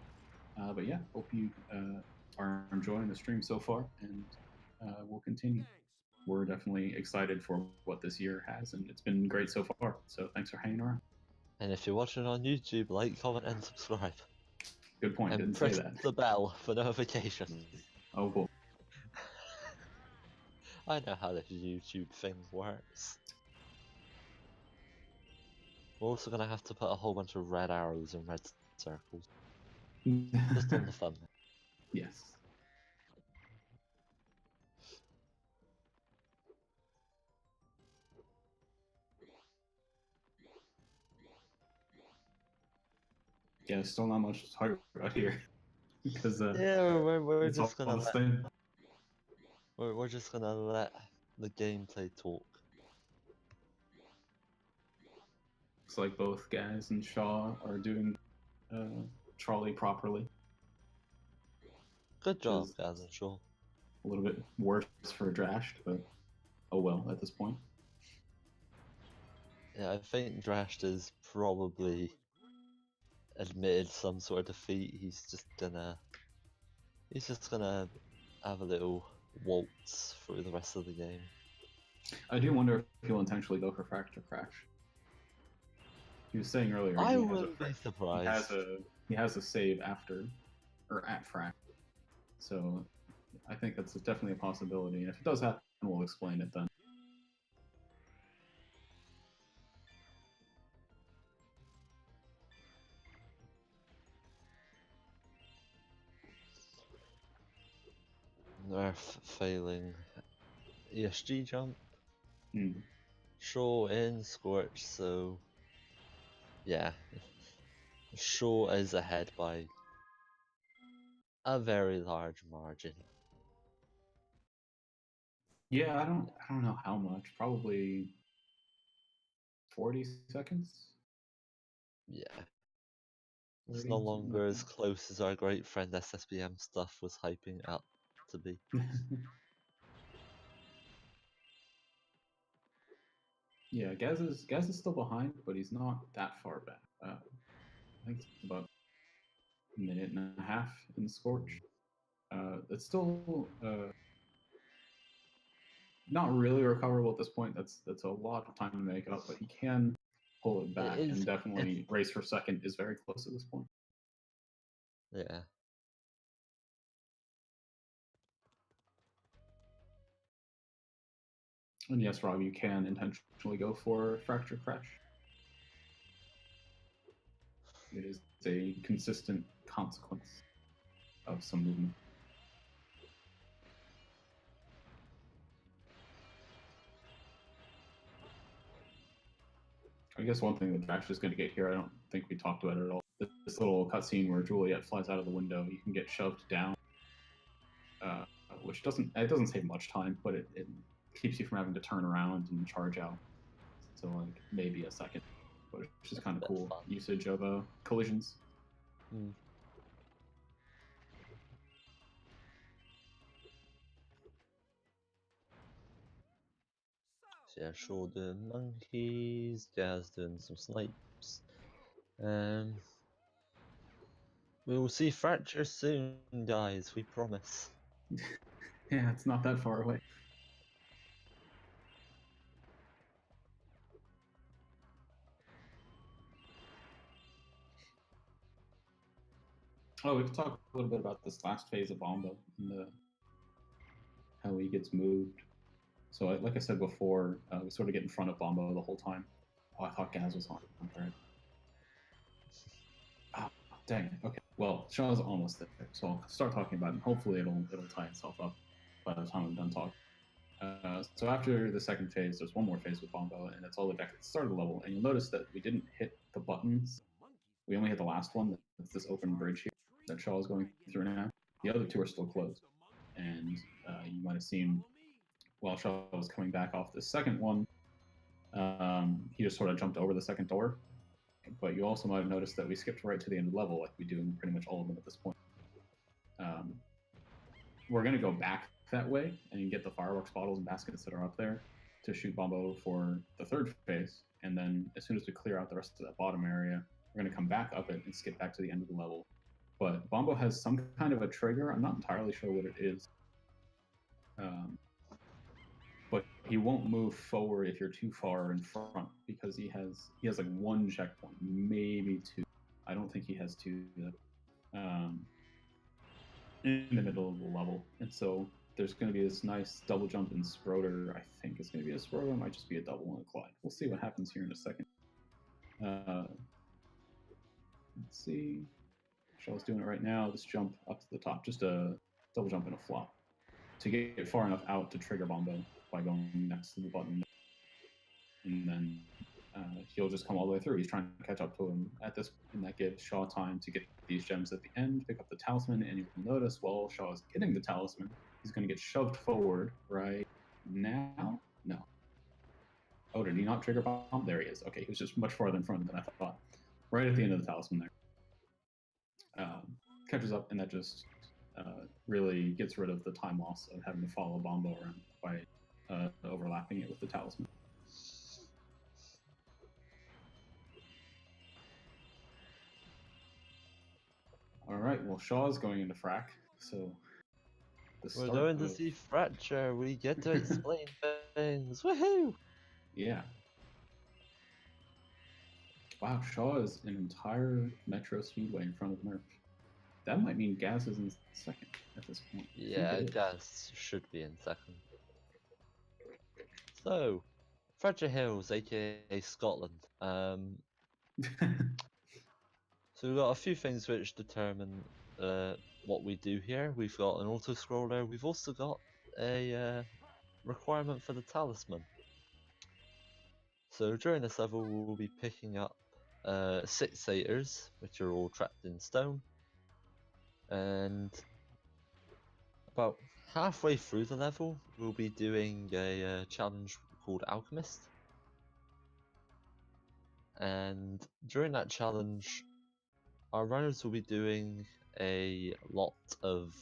S1: But yeah, hope you are enjoying the stream so far, and we'll continue. We're definitely excited for what this year has, and it's been great so far. So thanks for hanging around.
S4: And if you're watching on YouTube, like, comment, and subscribe.
S1: Good point.
S4: And
S1: Didn't say
S4: press
S1: that.
S4: the bell for notifications.
S1: Oh, cool.
S4: I know how this YouTube thing works. We're also gonna have to put a whole bunch of red arrows in red circles. Just on the fun.
S1: Yes. Yeah, still not much to talk about here because
S4: Yeah, we're
S1: it's
S4: just
S1: all
S4: gonna
S1: the
S4: let
S1: same.
S4: we're just gonna let the gameplay talk.
S1: Looks like both Gaz and Shaw are doing trolley properly,
S4: Good
S1: which
S4: job,
S1: is
S4: guys and Shaw.
S1: a little bit worse for Drashed, but oh well at this point.
S4: Yeah, I think Drashed is probably admitted some sort of defeat. He's just gonna have a little waltz through the rest of the game.
S1: I do wonder if he'll intentionally go for Fracture Crash. He was saying earlier
S4: I
S1: he has
S4: wouldn't be surprised.
S1: he has a save after or at Frac, so I think that's definitely a possibility. And if it does happen, we'll explain it then.
S4: Nerf failing ESG jump.
S1: Hmm.
S4: Shaw in Scorch, so yeah. Shaw is ahead by a very large margin.
S1: Yeah, I don't know how much. Probably 40 seconds.
S4: Yeah. It's
S1: 40,
S4: no
S1: something
S4: longer
S1: like
S4: as close as our great friend SSBM stuff was hyping it up to be.
S1: that. Yeah, Gaz is still behind, but he's not that far back. I think it's about a minute and a half in Scorch. It's still not really recoverable at this point. That's a lot of time to make up, but he can pull it back,
S4: It is,
S1: and definitely race for second is very close at this point.
S4: yeah.
S1: And yes, Rob, you can intentionally go for Fracture Crash. It is a consistent consequence of some movement. I guess one thing that Drashed is going to get here, I don't think we talked about it at all. This little cutscene where Juliet flies out of the window, you can get shoved down, which doesn't save much time, but it keeps you from having to turn around and charge out. So like maybe a second, which is kind of
S4: That's
S1: cool
S4: fun.
S1: usage of collisions.
S4: Hmm. So yeah, Shaw doing monkeys, Gaz doing some snipes. We will see Fracture soon, guys, we promise.
S1: Yeah, it's not that far away. Oh, we can talk a little bit about this last phase of Bombo and how he gets moved. So, like I said before, we sort of get in front of Bombo the whole time. Oh, I thought Gaz was on thread. Oh, dang it. Okay. Well, Shaw's almost there, so I'll start talking about it. And hopefully, it'll tie itself up by the time I'm done talking. So after the second phase, there's one more phase with Bombo, and it's all the way back at the start of the level. And you'll notice that we didn't hit the buttons. We only hit the last one. That's this open bridge here that Shaw is going through now. The other two are still closed. And you might have seen while Shaw was coming back off the second one, he just sort of jumped over the second door. But you also might have noticed that we skipped right to the end of the level, like we do in pretty much all of them at this point. We're going to go back that way and get the fireworks bottles and baskets that are up there to shoot Bombo for the third phase. And then as soon as we clear out the rest of that bottom area, we're going to come back up it and skip back to the end of the level. But Bombo has some kind of a trigger. I'm not entirely sure what it is. But he won't move forward if you're too far in front because he has like one checkpoint, maybe two. I don't think he has two in the middle of the level. And so there's going to be this nice double jump in Sproder. I think it's going to be a Sproder. It might just be a double and a Clyde. We'll see what happens here in a second. Let's see. Shell's doing it right now. This jump up to the top, just a double jump and a flop to get far enough out to trigger Bombo by going next to the button. And then he'll just come all the way through. He's trying to catch up to him at this, and that gives Shaw time to get these gems at the end, pick up the talisman, and you'll notice while Shaw is getting the talisman, he's going to get shoved forward right now. No. Oh, did he not trigger bomb? There he is. Okay, he was just much farther in front than I thought. Right at the end of the talisman there. Catches up, and that just really gets rid of the time loss of having to follow Bombo around by overlapping it with the talisman. All right, well, Shaw's going into frac, so
S4: We're going to see Fracture. We get to explain things. Woohoo!
S1: Yeah. Wow, Shaw is an entire Metro Speedway in front of Nerf. That might mean Gaz is in second at this point.
S4: Yeah, Gaz should be in second. So, Fracture Hills, aka Scotland. So we've got a few things which determine what we do here. We've got an auto scroller. We've also got a requirement for the talisman. So during this level, we'll be picking up 6 satyrs, which are all trapped in stone, and about halfway through the level, we'll be doing a challenge called Alchemist. And during that challenge, our runners will be doing a lot of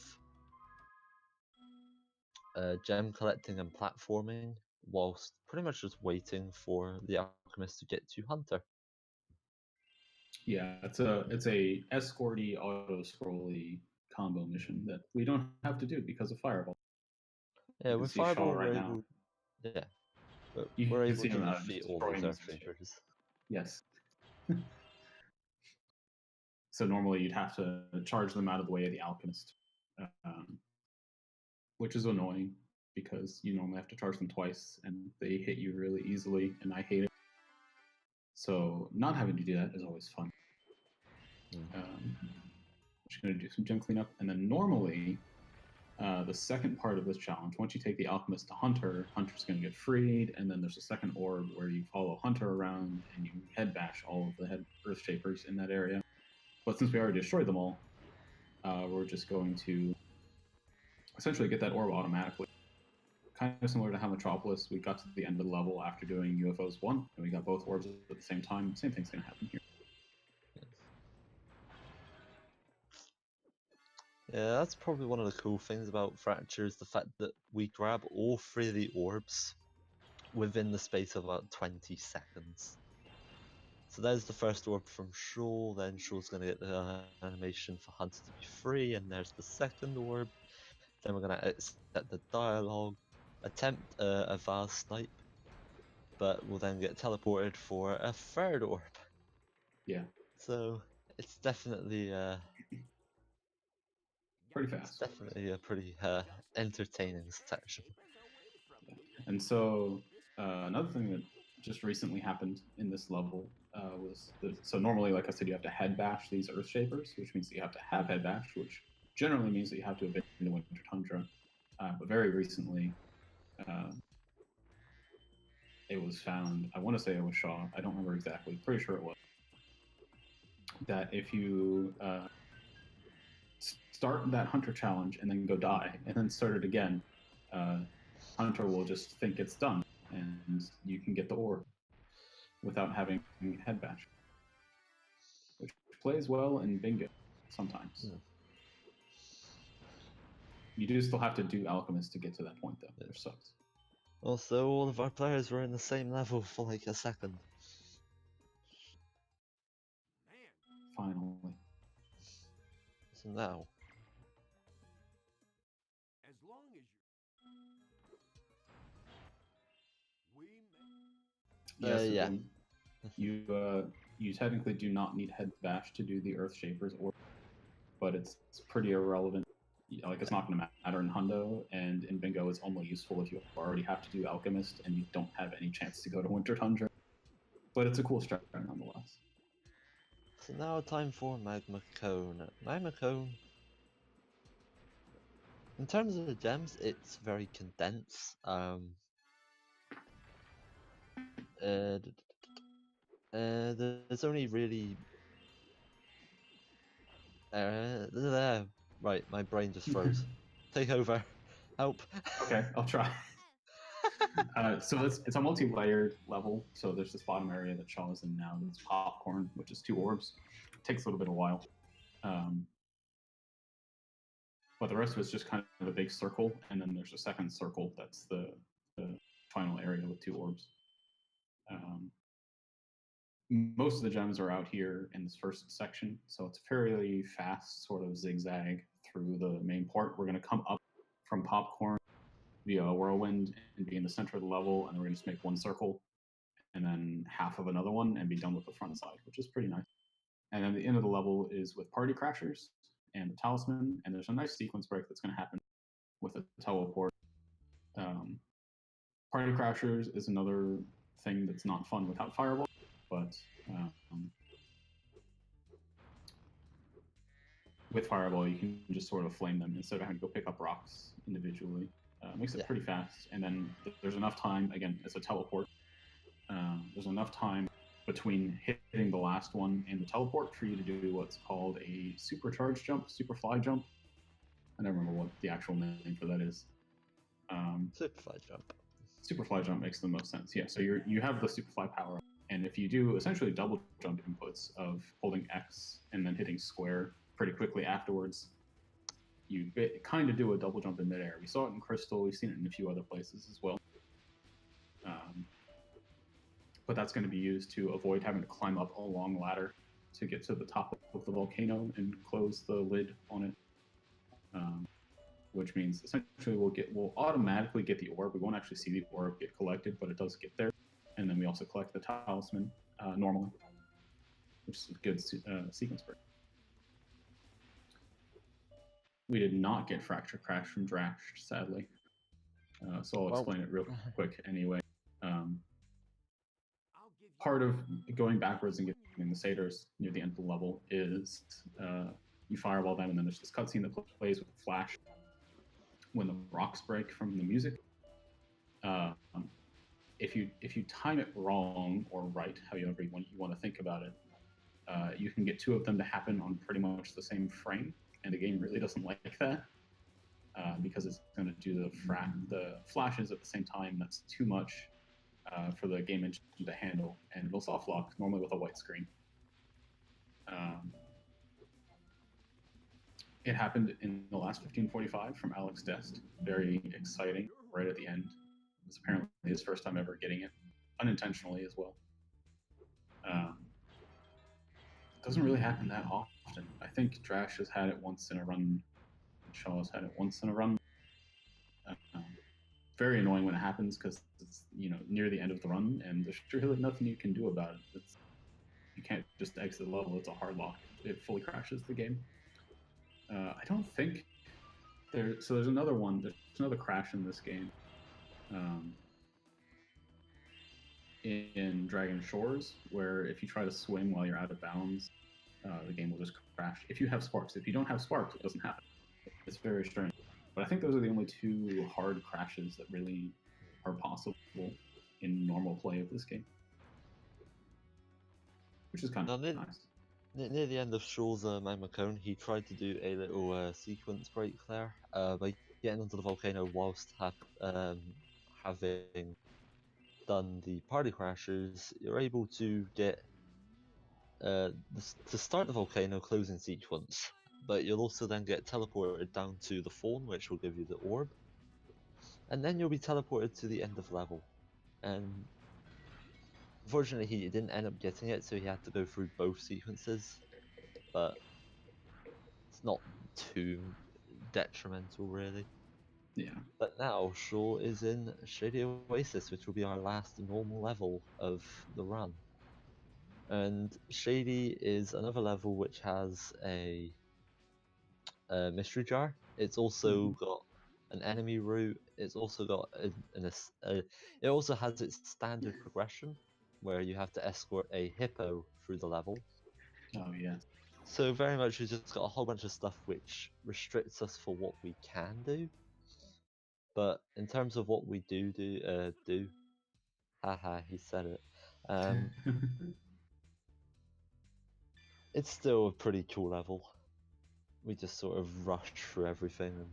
S4: gem collecting and platforming, whilst pretty much just waiting for the Alchemist to get to Hunter.
S1: Yeah, it's a escorty auto scrolly combo mission that we don't have to do because of Fireball.
S4: Yeah, with
S1: see Shaw
S4: Fireball,
S1: right
S4: we're
S1: now.
S4: able, yeah,
S1: You
S4: we're
S1: can
S4: able
S1: see
S4: to
S1: him out
S4: defeat
S1: just
S4: all
S1: destroying
S4: those
S1: this shit.
S4: Earthshapers.
S1: Yes. So normally you'd have to charge them out of the way of the Alchemist, which is annoying because you normally have to charge them twice and they hit you really easily, and I hate it. So not having to do that is always fun. Just going to do some gem cleanup, and then normally the second part of this challenge, once you take the Alchemist to Hunter, Hunter's going to get freed, and then there's a second orb where you follow Hunter around and you head bash all of the Earthshapers in that area. But since we already destroyed them all, we're just going to essentially get that orb automatically. Kind of similar to how Metropolis, we got to the end of the level after doing UFOs 1, and we got both orbs at the same time. Same thing's going to happen here.
S4: Yeah, that's probably one of the cool things about Fracture is the fact that we grab all 3 of the orbs within the space of about 20 seconds. So there's the first orb from Shaw, then Shaw's going to get the animation for Hunter to be free, and there's the second orb. Then we're going to accept the dialogue, attempt a Vase snipe, but we'll then get teleported for a third orb.
S1: Yeah.
S4: So it's definitely
S1: pretty fast.
S4: It's definitely a pretty entertaining section.
S1: Yeah. And so another thing that just recently happened in this level was so normally, like I said, you have to head bash these Earthshapers, which means that you have to have head bash, which generally means that you have to have been in the Winter Tundra. But very recently, it was found, I want to say it was Shaw, I don't remember exactly, pretty sure it was, that if you start that Hunter challenge and then go die, and then start it again, Hunter will just think it's done, and you can get the orb without having head bash, which plays well in bingo sometimes.
S4: Yeah.
S1: You do still have to do Alchemist to get to that point, though, which sucks.
S4: Also, all of our players were in the same level for like a second.
S1: Finally.
S4: So now,
S6: As long as
S1: Yes,
S4: yeah.
S1: You technically do not need head bash to do the Earthshapers, but it's pretty irrelevant. Like, it's not going to matter in Hundo, and in Bingo it's only useful if you already have to do Alchemist and you don't have any chance to go to Winter Tundra. But it's a cool strat nonetheless.
S4: So now time for Magma Cone. Magma Cone, in terms of the gems, it's very condensed. There's only really. Right, my brain just froze. Take over. Help.
S1: Okay, I'll try. So it's a multi-layered level. So there's this bottom area that Shaw is in now. That's popcorn, which is 2 orbs. Takes a little bit of while. But the rest of it's just kind of a big circle, and then there's a second circle that's the final area with 2 orbs. Most of the gems are out here in this first section, so it's fairly fast sort of zigzag through the main part. We're going to come up from popcorn via a whirlwind and be in the center of the level, and we're going to just make 1 circle and then half of another one and be done with the front side, which is pretty nice. And then the end of the level is with party crashers and the talisman, and there's a nice sequence break that's going to happen with a teleport. Party crashers is another thing that's not fun without fireball, but with fireball you can just sort of flame them instead of having to go pick up rocks individually. Makes it pretty fast, and then there's enough time, again, it's a teleport. There's enough time between hitting the last one and the teleport for you to do what's called a supercharge jump, super fly jump. I don't remember what the actual name for that is.
S4: Superfly jump.
S1: Superfly jump makes the most sense. Yeah, so you have the superfly power, and if you do essentially double jump inputs of holding X and then hitting square pretty quickly afterwards, you kind of do a double jump in midair. We saw it in Crystal. We've seen it in a few other places as well. But that's going to be used to avoid having to climb up a long ladder to get to the top of the volcano and close the lid on it. Which means essentially we'll automatically get the orb. We won't actually see the orb get collected, but it does get there. And then we also collect the talisman normally, which is a good sequence break. We did not get Fracture Crash from Drashed, sadly. So I'll explain it real quick anyway. Part of going backwards and getting the satyrs near the end of the level is you fireball them, and then there's this cutscene that plays with a flash when the rocks break from the music. If you time it wrong or right, however you want to think about it, you can get 2 of them to happen on pretty much the same frame, and the game really doesn't like that because it's going to do the flashes at the same time. That's too much for the game engine to handle, and it'll soft lock normally with a white screen. It happened in the last 1545 from Alex Dest. Very exciting, right at the end. It was apparently his first time ever getting it, unintentionally as well. It doesn't really happen that often. I think Drash has had it once in a run. Shaw has had it once in a run. Very annoying when it happens because it's near the end of the run, and there's really nothing you can do about it. You can't just exit the level. It's a hard lock. It fully crashes the game. I don't think there's another one. There's another crash in this game. In Dragon Shores, where if you try to swim while you're out of bounds, the game will just crash. If you have sparks. If you don't have sparks, it doesn't happen. It's very strange. But I think those are the only 2 hard crashes that really are possible in normal play of this game, which is kind of nice.
S4: Near the end of Shaw's Magma Cone, he tried to do a little sequence break there by getting onto the volcano whilst having done the party crashers. You're able to get to start the volcano closing sequence, but you'll also then get teleported down to the phone, which will give you the orb, and then you'll be teleported to the end of level. And unfortunately, he didn't end up getting it, so he had to go through both sequences, but it's not too detrimental, really.
S1: Yeah.
S4: But now Shaw is in Shady Oasis, which will be our last normal level of the run. And Shady is another level which has a mystery jar. It's also got an enemy route. It's also got it also has its standard progression, where you have to escort a hippo through the level.
S1: Oh yeah.
S4: So very much we've just got a whole bunch of stuff which restricts us for what we can do. But in terms of what we do, haha, he said it. it's still a pretty cool level. We just sort of rush through everything and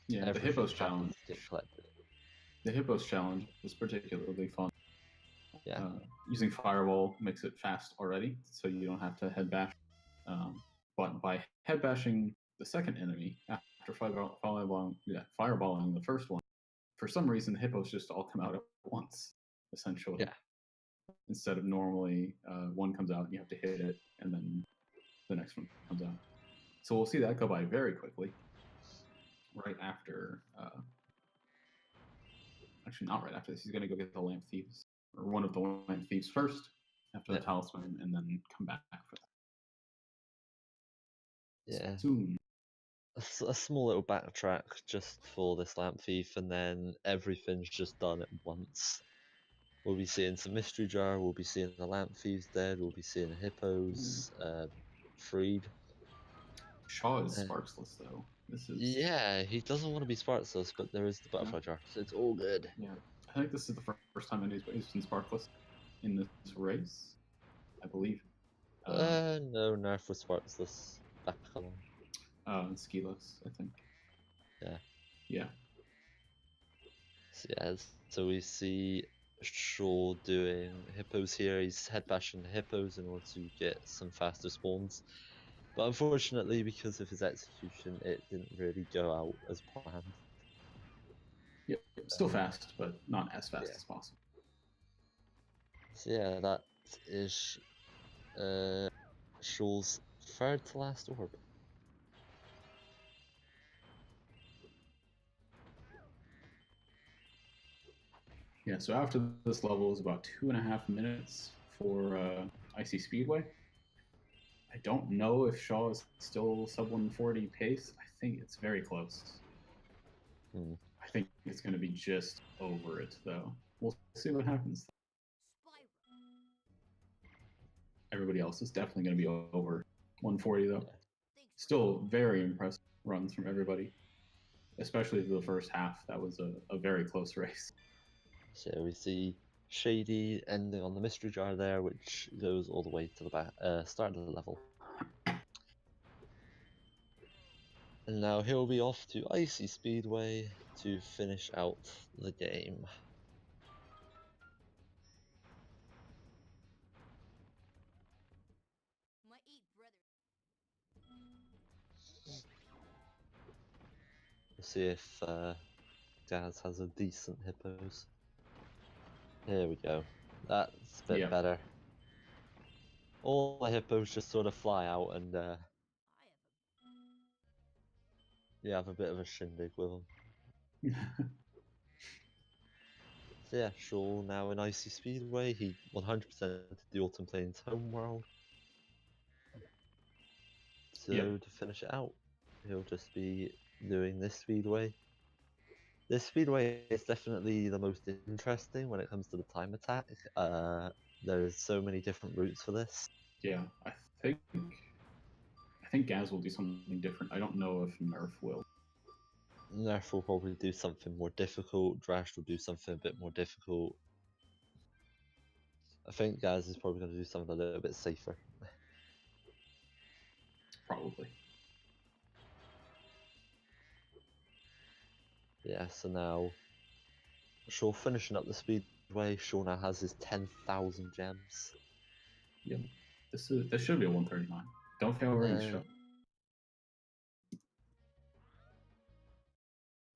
S1: Yeah, the
S4: everything
S1: Hippos
S4: happens
S1: challenge.
S4: to get collected.
S1: The Hippos challenge is particularly fun.
S4: Yeah.
S1: Using Fireball makes it fast already, so you don't have to head bash. But by head bashing the second enemy after fireballing the first one, for some reason the hippos just all come out at once, essentially.
S4: Yeah.
S1: Instead of normally one comes out and you have to hit it, and then the next one comes out. So we'll see that go by very quickly. Right after, actually not right after this. He's gonna go get the lamp thieves, or one of the lamp thieves first, after the talisman, and then come back for that.
S4: Yeah.
S1: Soon.
S4: A small little backtrack just for this lamp thief, and then everything's just done at once. We'll be seeing some mystery jar. We'll be seeing the lamp thieves dead. We'll be seeing the hippos freed.
S1: Shaw is sparksless though. This is
S4: Yeah, he doesn't want to be sparksless, but there is the butterfly jar, so it's all good.
S1: Yeah, I think this is the first time anybody's been sparkless in this race, I believe.
S4: No, Nerf was sparksless back along.
S1: And skiless, I think.
S4: Yeah.
S1: Yeah.
S4: So, yeah, so we see Shaw doing hippos here. He's head bashing the hippos in order to get some faster spawns. But unfortunately, because of his execution, it didn't really go out as planned.
S1: Yep. Still fast, but not as fast as possible.
S4: So yeah, that is Shaw's third to last orb.
S1: Yeah, so after this level is about 2.5 minutes for Icy Speedway. I don't know if Shaw is still sub 140 pace. I think it's very close. I think it's going to be just over it, though. We'll see what happens. Everybody else is definitely going to be over 140, though. Still very impressive runs from everybody, especially the first half. That was a very close race.
S4: So we see Shady ending on the mystery jar there, which goes all the way to the start of the level. And now he'll be off to Icy Speedway to finish out the game. We'll see if Gaz has a decent hippos. Here we go. That's a bit better. All the hippos just sort of fly out and you have a bit of a shindig with them. So yeah, Shaw now in Icy Speedway. He 100% the Autumn Plains homeworld. So to finish it out, he'll just be doing this speedway. This speedway is definitely the most interesting when it comes to the time attack. There's so many different routes for this.
S1: Yeah, I think Gaz will do something different. I don't know if Nerf will.
S4: Nerf will probably do something more difficult. Drashed will do something a bit more difficult. I think Gaz is probably going to do something a little bit safer.
S1: Probably.
S4: Yeah, so now Shaw finishing up the speedway. Shaw now has his 10,000 gems.
S1: Yep. This should be a 139. Don't fail range shot.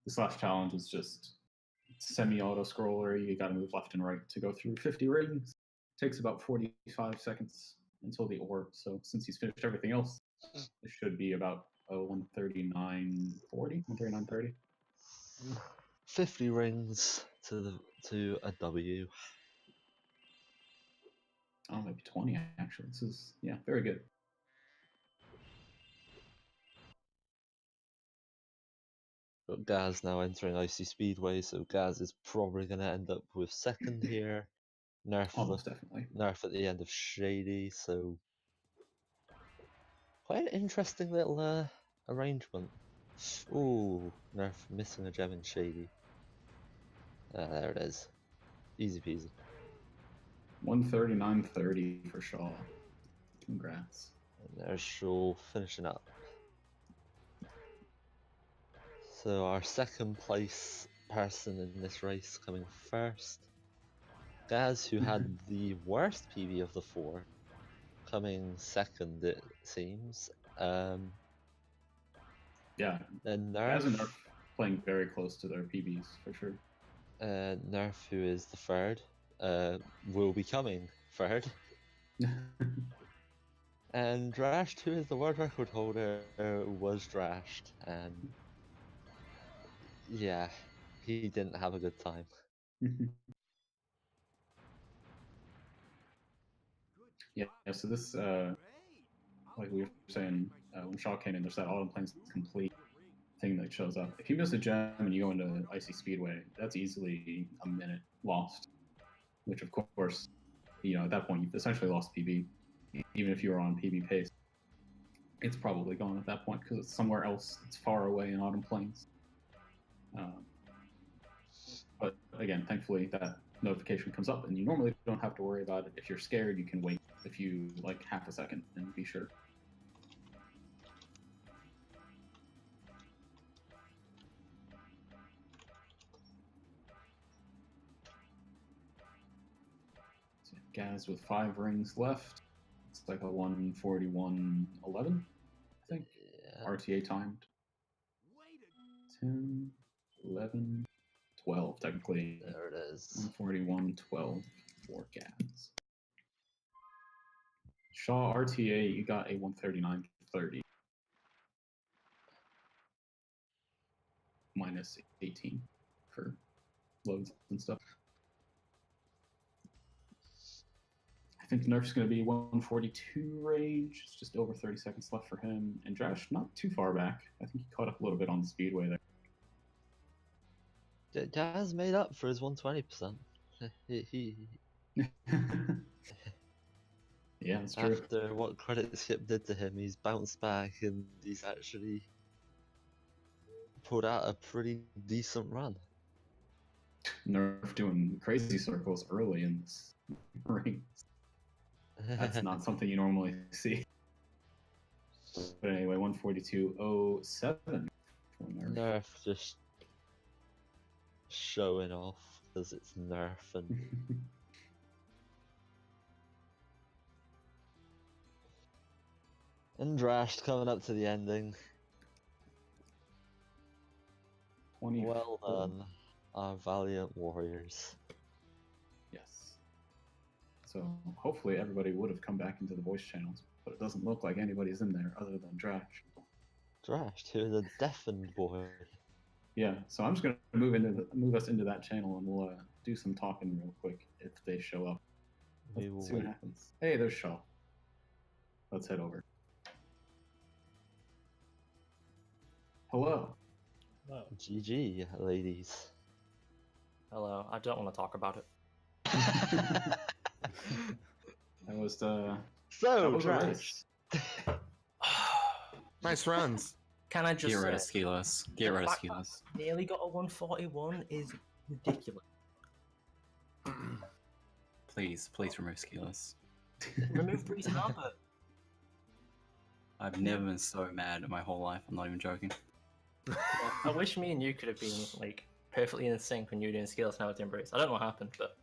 S1: This last challenge is just semi-auto scroller. You got to move left and right to go through 50 rings. Takes about 45 seconds until the orb. So since he's finished everything else, it should be about 139.40, 139.30.
S4: 50 rings to a W.
S1: Oh, maybe 20 actually. This is very good.
S4: But Gaz now entering Icy Speedway, so Gaz is probably going to end up with second here. Nerf
S1: Almost definitely.
S4: Nerf at the end of Shady, so quite an interesting little arrangement. Ooh, Nerf missing a gem in Shady. There it is. Easy peasy.
S1: 139.30 for Shaw. Congrats.
S4: And there's Shaw finishing up. So our second place person in this race coming first. Gaz, who had the worst PB of the four, coming second it seems.
S1: Yeah,
S4: Then
S1: Gaz and
S4: Nerf,
S1: Nerf playing very close to their PBs for sure.
S4: Nerf, who is the third, will be coming third. And Drashed, who is the world record holder, was Drashed, and yeah, he didn't have a good time.
S1: Yeah, so this, like we were saying, when Shaw came in, there's that autumn plains complete thing that shows up. If you miss a gem and you go into Icy Speedway, that's easily a minute lost, which of course, at that point, you've essentially lost PB. Even if you were on PB pace, it's probably gone at that point because it's somewhere else. It's far away in autumn plains. But again, thankfully, that notification comes up, and you normally don't have to worry about it. If you're scared, you can wait a few, like half a second, and be sure. So Gaz with 5 rings left. It's like a 141.11, I think.
S4: Yeah.
S1: RTA timed. 10, 11, 12, technically.
S4: There it is.
S1: 141.12 for Gaz. Shaw RTA, you got a 139.30. Minus 18 for loads and stuff. I think Nerf's going to be 142 range. It's just over 30 seconds left for him. And Drash, not too far back. I think he caught up a little bit on the speedway there.
S4: Gaz made up for his 120%.
S1: Yeah, that's true.
S4: After what Credit Skip did to him, he's bounced back and he's actually pulled out a pretty decent run.
S1: Nerf doing crazy circles early in this race. That's not something you normally see. But anyway, 142.07 for Nerf.
S4: Nerf just showing off because it's Nerf and and Drashed coming up to the ending.
S1: 24.
S4: Well done, our valiant warriors.
S1: Yes. So hopefully everybody would have come back into the voice channels, but it doesn't look like anybody's in there other than Drash.
S4: Drashed, who is a deafened boy.
S1: Yeah, so I'm just gonna move us into that channel, and we'll do some talking real quick if they show up.
S4: We will
S1: Let's see what
S4: wait.
S1: happens. Hey, there's Shaw. Let's head over. Hello.
S5: Hello.
S4: GG, ladies.
S3: Hello. I don't want to talk about it.
S1: That was the
S4: So,
S1: a
S4: Drashed.
S1: race.
S2: Nice runs.
S3: Can I just
S6: Get rid of
S3: say,
S6: Skilos. Get rid of
S3: fact that
S6: Skilos.
S3: I nearly got a 141 is ridiculous.
S6: Please remove Skilos.
S3: Remove Breeze Harper.
S6: I've never been so mad in my whole life. I'm not even joking.
S3: I wish me and you could have been like perfectly in sync when you were doing skills and I was doing Breeze. I don't know what happened, but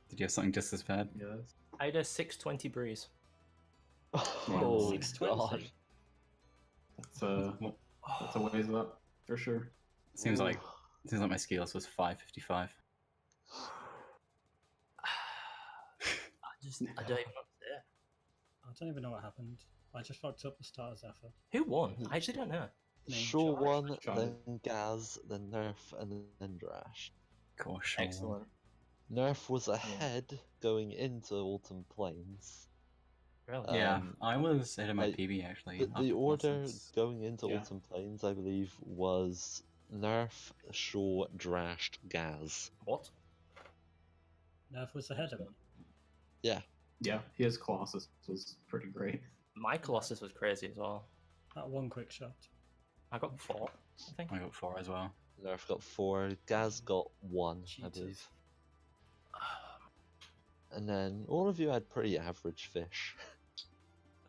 S6: Did you have something just as bad?
S1: Yes.
S3: I had a 620 Breeze.
S4: Oh,
S3: 620.
S4: God.
S1: That's a ways up for sure.
S6: Seems like my Skilos was 555.
S3: I don't even know what's there.
S5: I don't even know what happened. I just fucked up the start of Zephyr.
S3: Who won? I actually don't know.
S5: Name
S4: Shaw
S5: Josh.
S4: won,
S1: Josh.
S4: then Gaz, then Nerf, and then Drashed.
S6: Gosh.
S3: Excellent.
S4: Nerf was ahead going into Autumn Plains.
S3: Really?
S6: Yeah,
S4: Um,
S6: I was ahead of my
S4: like,
S6: PB actually.
S4: The
S6: after
S4: order
S6: Blossoms.
S4: going into
S1: Yeah.
S4: Autumn Plains, I believe, was Nerf, Shaw, Drashed, Gaz.
S3: What?
S5: Nerf was ahead of him.
S4: Yeah.
S1: Yeah, his Colossus was pretty great.
S3: My Colossus was crazy as well.
S5: That one quick shot.
S3: I got 4, I think.
S6: I got 4 as well.
S4: Nerf got 4, Gaz got 1, I
S5: Jesus.
S4: believe. And then all of you had pretty average fish.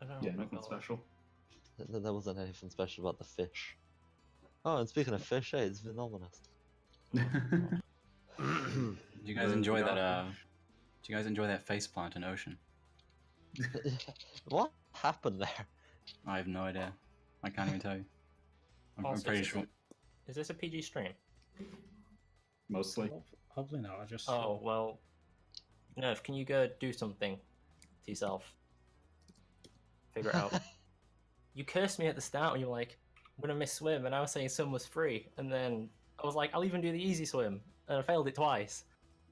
S3: I don't know
S1: Yeah,
S3: what
S1: nothing
S3: that was.
S1: special.
S4: There wasn't anything special about the fish. Oh, and speaking of fish, hey, it's Venomous.
S6: Did you guys
S2: The
S6: enjoy that?
S2: goldfish.
S6: Did you guys enjoy that faceplant in Ocean?
S4: What happened there?
S6: I have no idea. I can't even tell you. I'm
S3: Also,
S6: pretty
S3: is
S6: sure.
S3: Is this a PG stream?
S1: Mostly.
S5: Probably not. I just.
S3: Oh, well. Nerf, can you go do something to yourself? Figure it out. You cursed me at the start when you were like, I'm gonna miss swim, and I was saying swim was free, and then I was like, I'll even do the easy swim, and I failed it twice.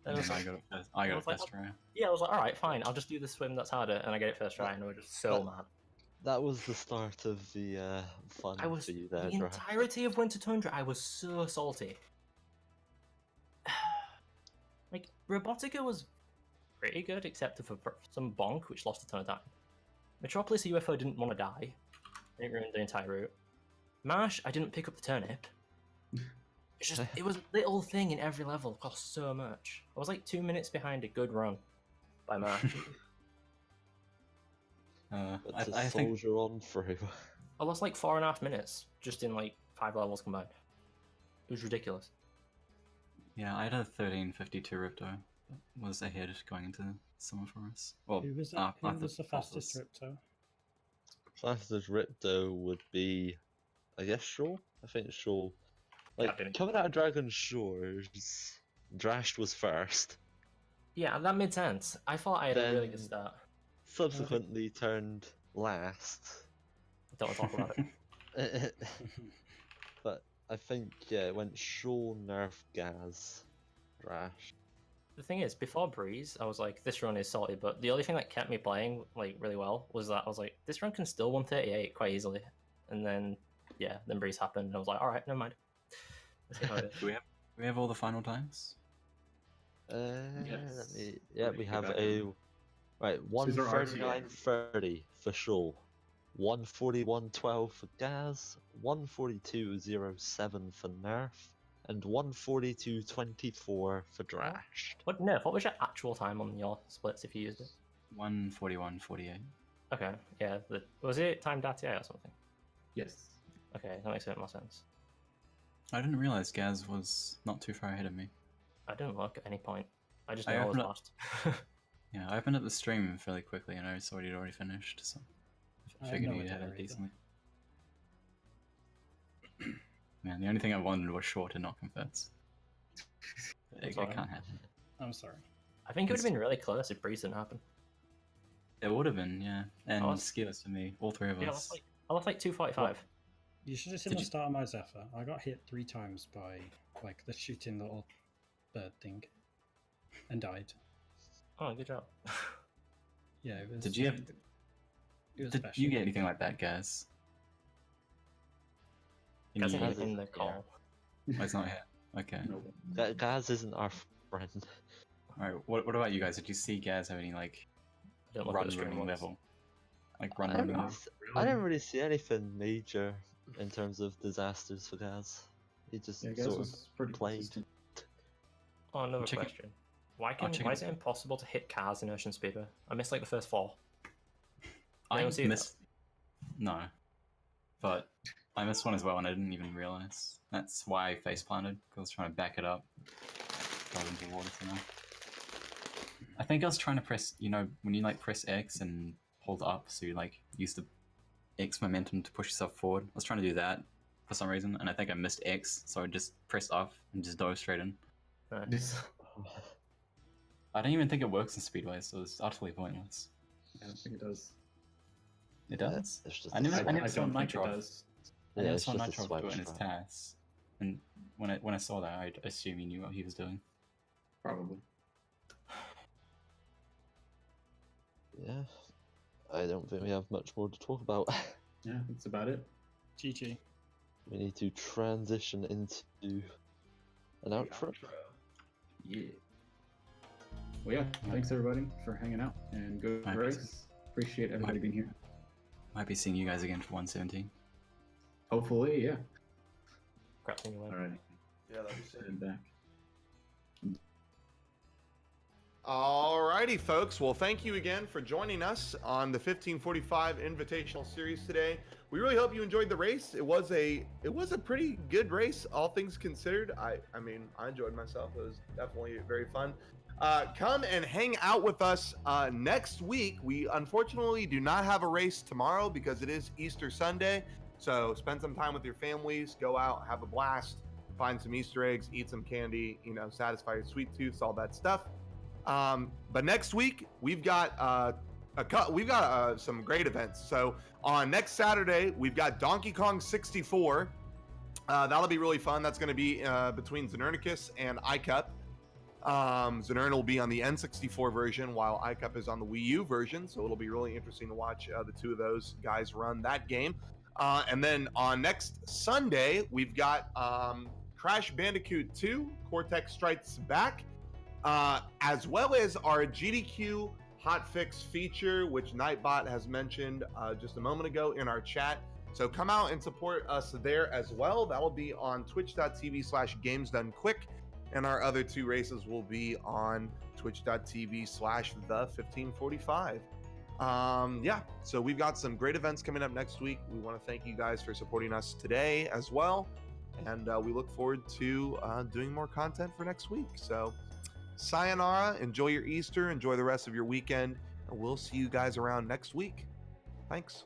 S3: And I was
S6: I
S3: like,
S6: got it first. I got
S3: I
S6: it
S3: was like,
S6: first try.
S3: yeah, I was like, alright, fine, I'll just do the swim that's harder, and I get it first try, and I was just so mad.
S4: That was the start of the fun
S3: I was
S4: for you
S3: the
S4: there, Dra.
S3: entirety of Winter Tundra, I was so salty. Like, Robotica was pretty good, except for some bonk, which lost a ton of time. Metropolis UFO didn't want to die. It ruined the entire route. Marsh, I didn't pick up the turnip. It's just, it was a little thing in every level, cost so much. I was like 2 minutes behind a good run by Marsh.
S4: But to
S6: I think
S4: soldier on through.
S3: I lost like 4.5 minutes just in like 5 levels combined. It was ridiculous.
S6: yeah, I had a 1352 Ripto. Was ahead going into summer for us. Well,
S5: Who was,
S6: after
S5: who was the fastest Ripto?
S4: Fastest Ripto would be, I guess, Shaw? I think Shaw. Like,
S3: Yeah, I didn't-
S4: coming out of Dragon's Shores, Drashed was first.
S3: Yeah, that made sense. I thought I had a really good
S4: Then-
S3: start.
S4: Subsequently turned last.
S3: Don't want to talk about it.
S4: But I think, yeah, it went Shaw, Nerf, Gaz, Drashed.
S3: The thing is, before Breeze, I was like, this run is salty, but the only thing that kept me playing like really well was that I was like, this run can still 138 quite easily. And then, yeah, then Breeze happened, and I was like, alright, never mind. Let's see how it is.
S6: Do we have all the final times?
S4: Let me, yeah,
S1: Let me
S4: we
S1: get
S4: have
S1: back
S4: a,
S1: in.
S4: right,
S1: These are RTA.
S4: 139.30 for Shaw, 141.12 for Gaz, 142.07 for Nerf, and 142.24 for Drashed.
S3: What Nerf? What was your actual time on your splits if you used it?
S6: 141.48.
S3: Okay, yeah. Was it timed RTA or something?
S1: Yes.
S3: Okay, that makes a bit more sense.
S6: I didn't realize Gaz was not too far ahead of me.
S3: I didn't look at any point. I just
S6: I
S3: know I was
S6: opened up-
S3: lost.
S6: Yeah, I opened up the stream fairly quickly and I saw he'd already finished, so
S5: I
S6: I
S5: had
S6: figured
S5: no
S6: he'd
S5: idea
S6: have it
S5: either.
S6: decently. Man, the only thing I wanted was Short and not confess. It
S3: That's
S6: can't
S3: alright.
S6: happen.
S5: I'm sorry.
S3: I think it would have been really close if Breeze didn't happen.
S6: It would have been, yeah. And
S3: was-
S6: Skillers for me, all three of
S3: Yeah,
S6: us.
S3: I lost like 245.
S5: You should have seen
S6: Did
S5: the
S6: you-
S5: start of my Zephyr. I got hit 3 times by like the shooting little bird thing, and died.
S3: Oh, good job.
S5: Yeah, it was.
S6: Did you have?
S5: It was
S6: Did
S5: special.
S6: you get anything like that, Gaz? In
S3: Guys
S6: your-
S3: in,
S4: Gaz
S3: in the
S4: isn't
S3: call.
S6: Oh, it's not here. Okay.
S1: No.
S4: Gaz isn't our friend.
S6: Alright, what about you guys? Did you see Gaz have any like
S3: I don't look at
S6: run
S3: the stream
S6: running
S3: once.
S6: level? Like run
S4: I
S6: running
S4: didn't,
S6: level?
S4: I didn't really see anything major in terms of disasters for Gaz. He just
S1: Yeah, guys
S4: sort
S1: was pretty
S4: played.
S1: consistent.
S3: Oh, another
S6: Chicken-
S3: question. Why
S6: chicken-
S3: is it impossible to hit cars in Ocean Speedway? I missed like the first 4.
S6: I
S3: don't see
S6: missed. No, but I missed one as well, and I didn't even realize. That's why I face planted, because I was trying to back it up. Got into the water somehow. I think I was trying to press, when you like press X and hold up, so you like use the X momentum to push yourself forward. I was trying to do that for some reason, and I think I missed X, so I just pressed off and just dove straight in.
S3: Nice.
S6: I don't even think it works in Speedway, so it's utterly pointless.
S1: I don't think it does.
S6: It
S4: Yeah,
S6: does.
S4: it's just
S6: I
S4: a
S6: never-
S1: I,
S6: I
S4: swipe.
S6: never
S1: I
S6: saw
S1: don't think it
S6: Nitro.
S1: does.
S6: I
S4: Yeah,
S6: never
S4: it's
S6: saw
S4: just a
S6: Nitro
S4: swipe
S6: do it in his
S4: strat.
S6: tasks, and when I saw that, I assumed he knew what he was doing.
S1: Probably.
S4: Yeah, I don't think we have much more to talk about.
S1: Yeah, that's about it.
S5: GG.
S4: We need to transition into an outro.
S1: Yeah. Well, yeah. Thanks everybody for hanging out and good
S6: My
S1: race. Appreciate everybody being here.
S6: Might be seeing you guys again for 117.
S1: Hopefully, yeah.
S3: Crap when you win.
S1: All right.
S2: Yeah, that'd be sick.
S1: Heading back.
S2: Alrighty, folks. Well, thank you again for joining us on the 1545 Invitational Series today. We really hope you enjoyed the race. It was a pretty good race, all things considered. I mean, I enjoyed myself. It was definitely very fun. Come and hang out with us next week. We unfortunately do not have a race tomorrow because it is Easter Sunday. So spend some time with your families, go out, have a blast, find some Easter eggs, eat some candy, you know, satisfy your sweet tooth, all that stuff. But next week we've got some great events. So on next Saturday we've got Donkey Kong 64. That'll be really fun. That's going to be between Xenernicus and iCup. Xenern will be on the N64 version while iCup is on the Wii U version, so it'll be really interesting to watch the two of those guys run that game. And then on next Sunday we've got Crash Bandicoot 2 Cortex Strikes Back, as well as our GDQ hotfix feature, which Nightbot has mentioned just a moment ago in our chat. So come out and support us there as well. That'll be on twitch.tv/gamesdonequick. And our other two races will be on twitch.tv/the1545. Yeah, so we've got some great events coming up next week. We want to thank you guys for supporting us today as well. And we look forward to doing more content for next week. So sayonara, enjoy your Easter, enjoy the rest of your weekend, and we'll see you guys around next week. Thanks.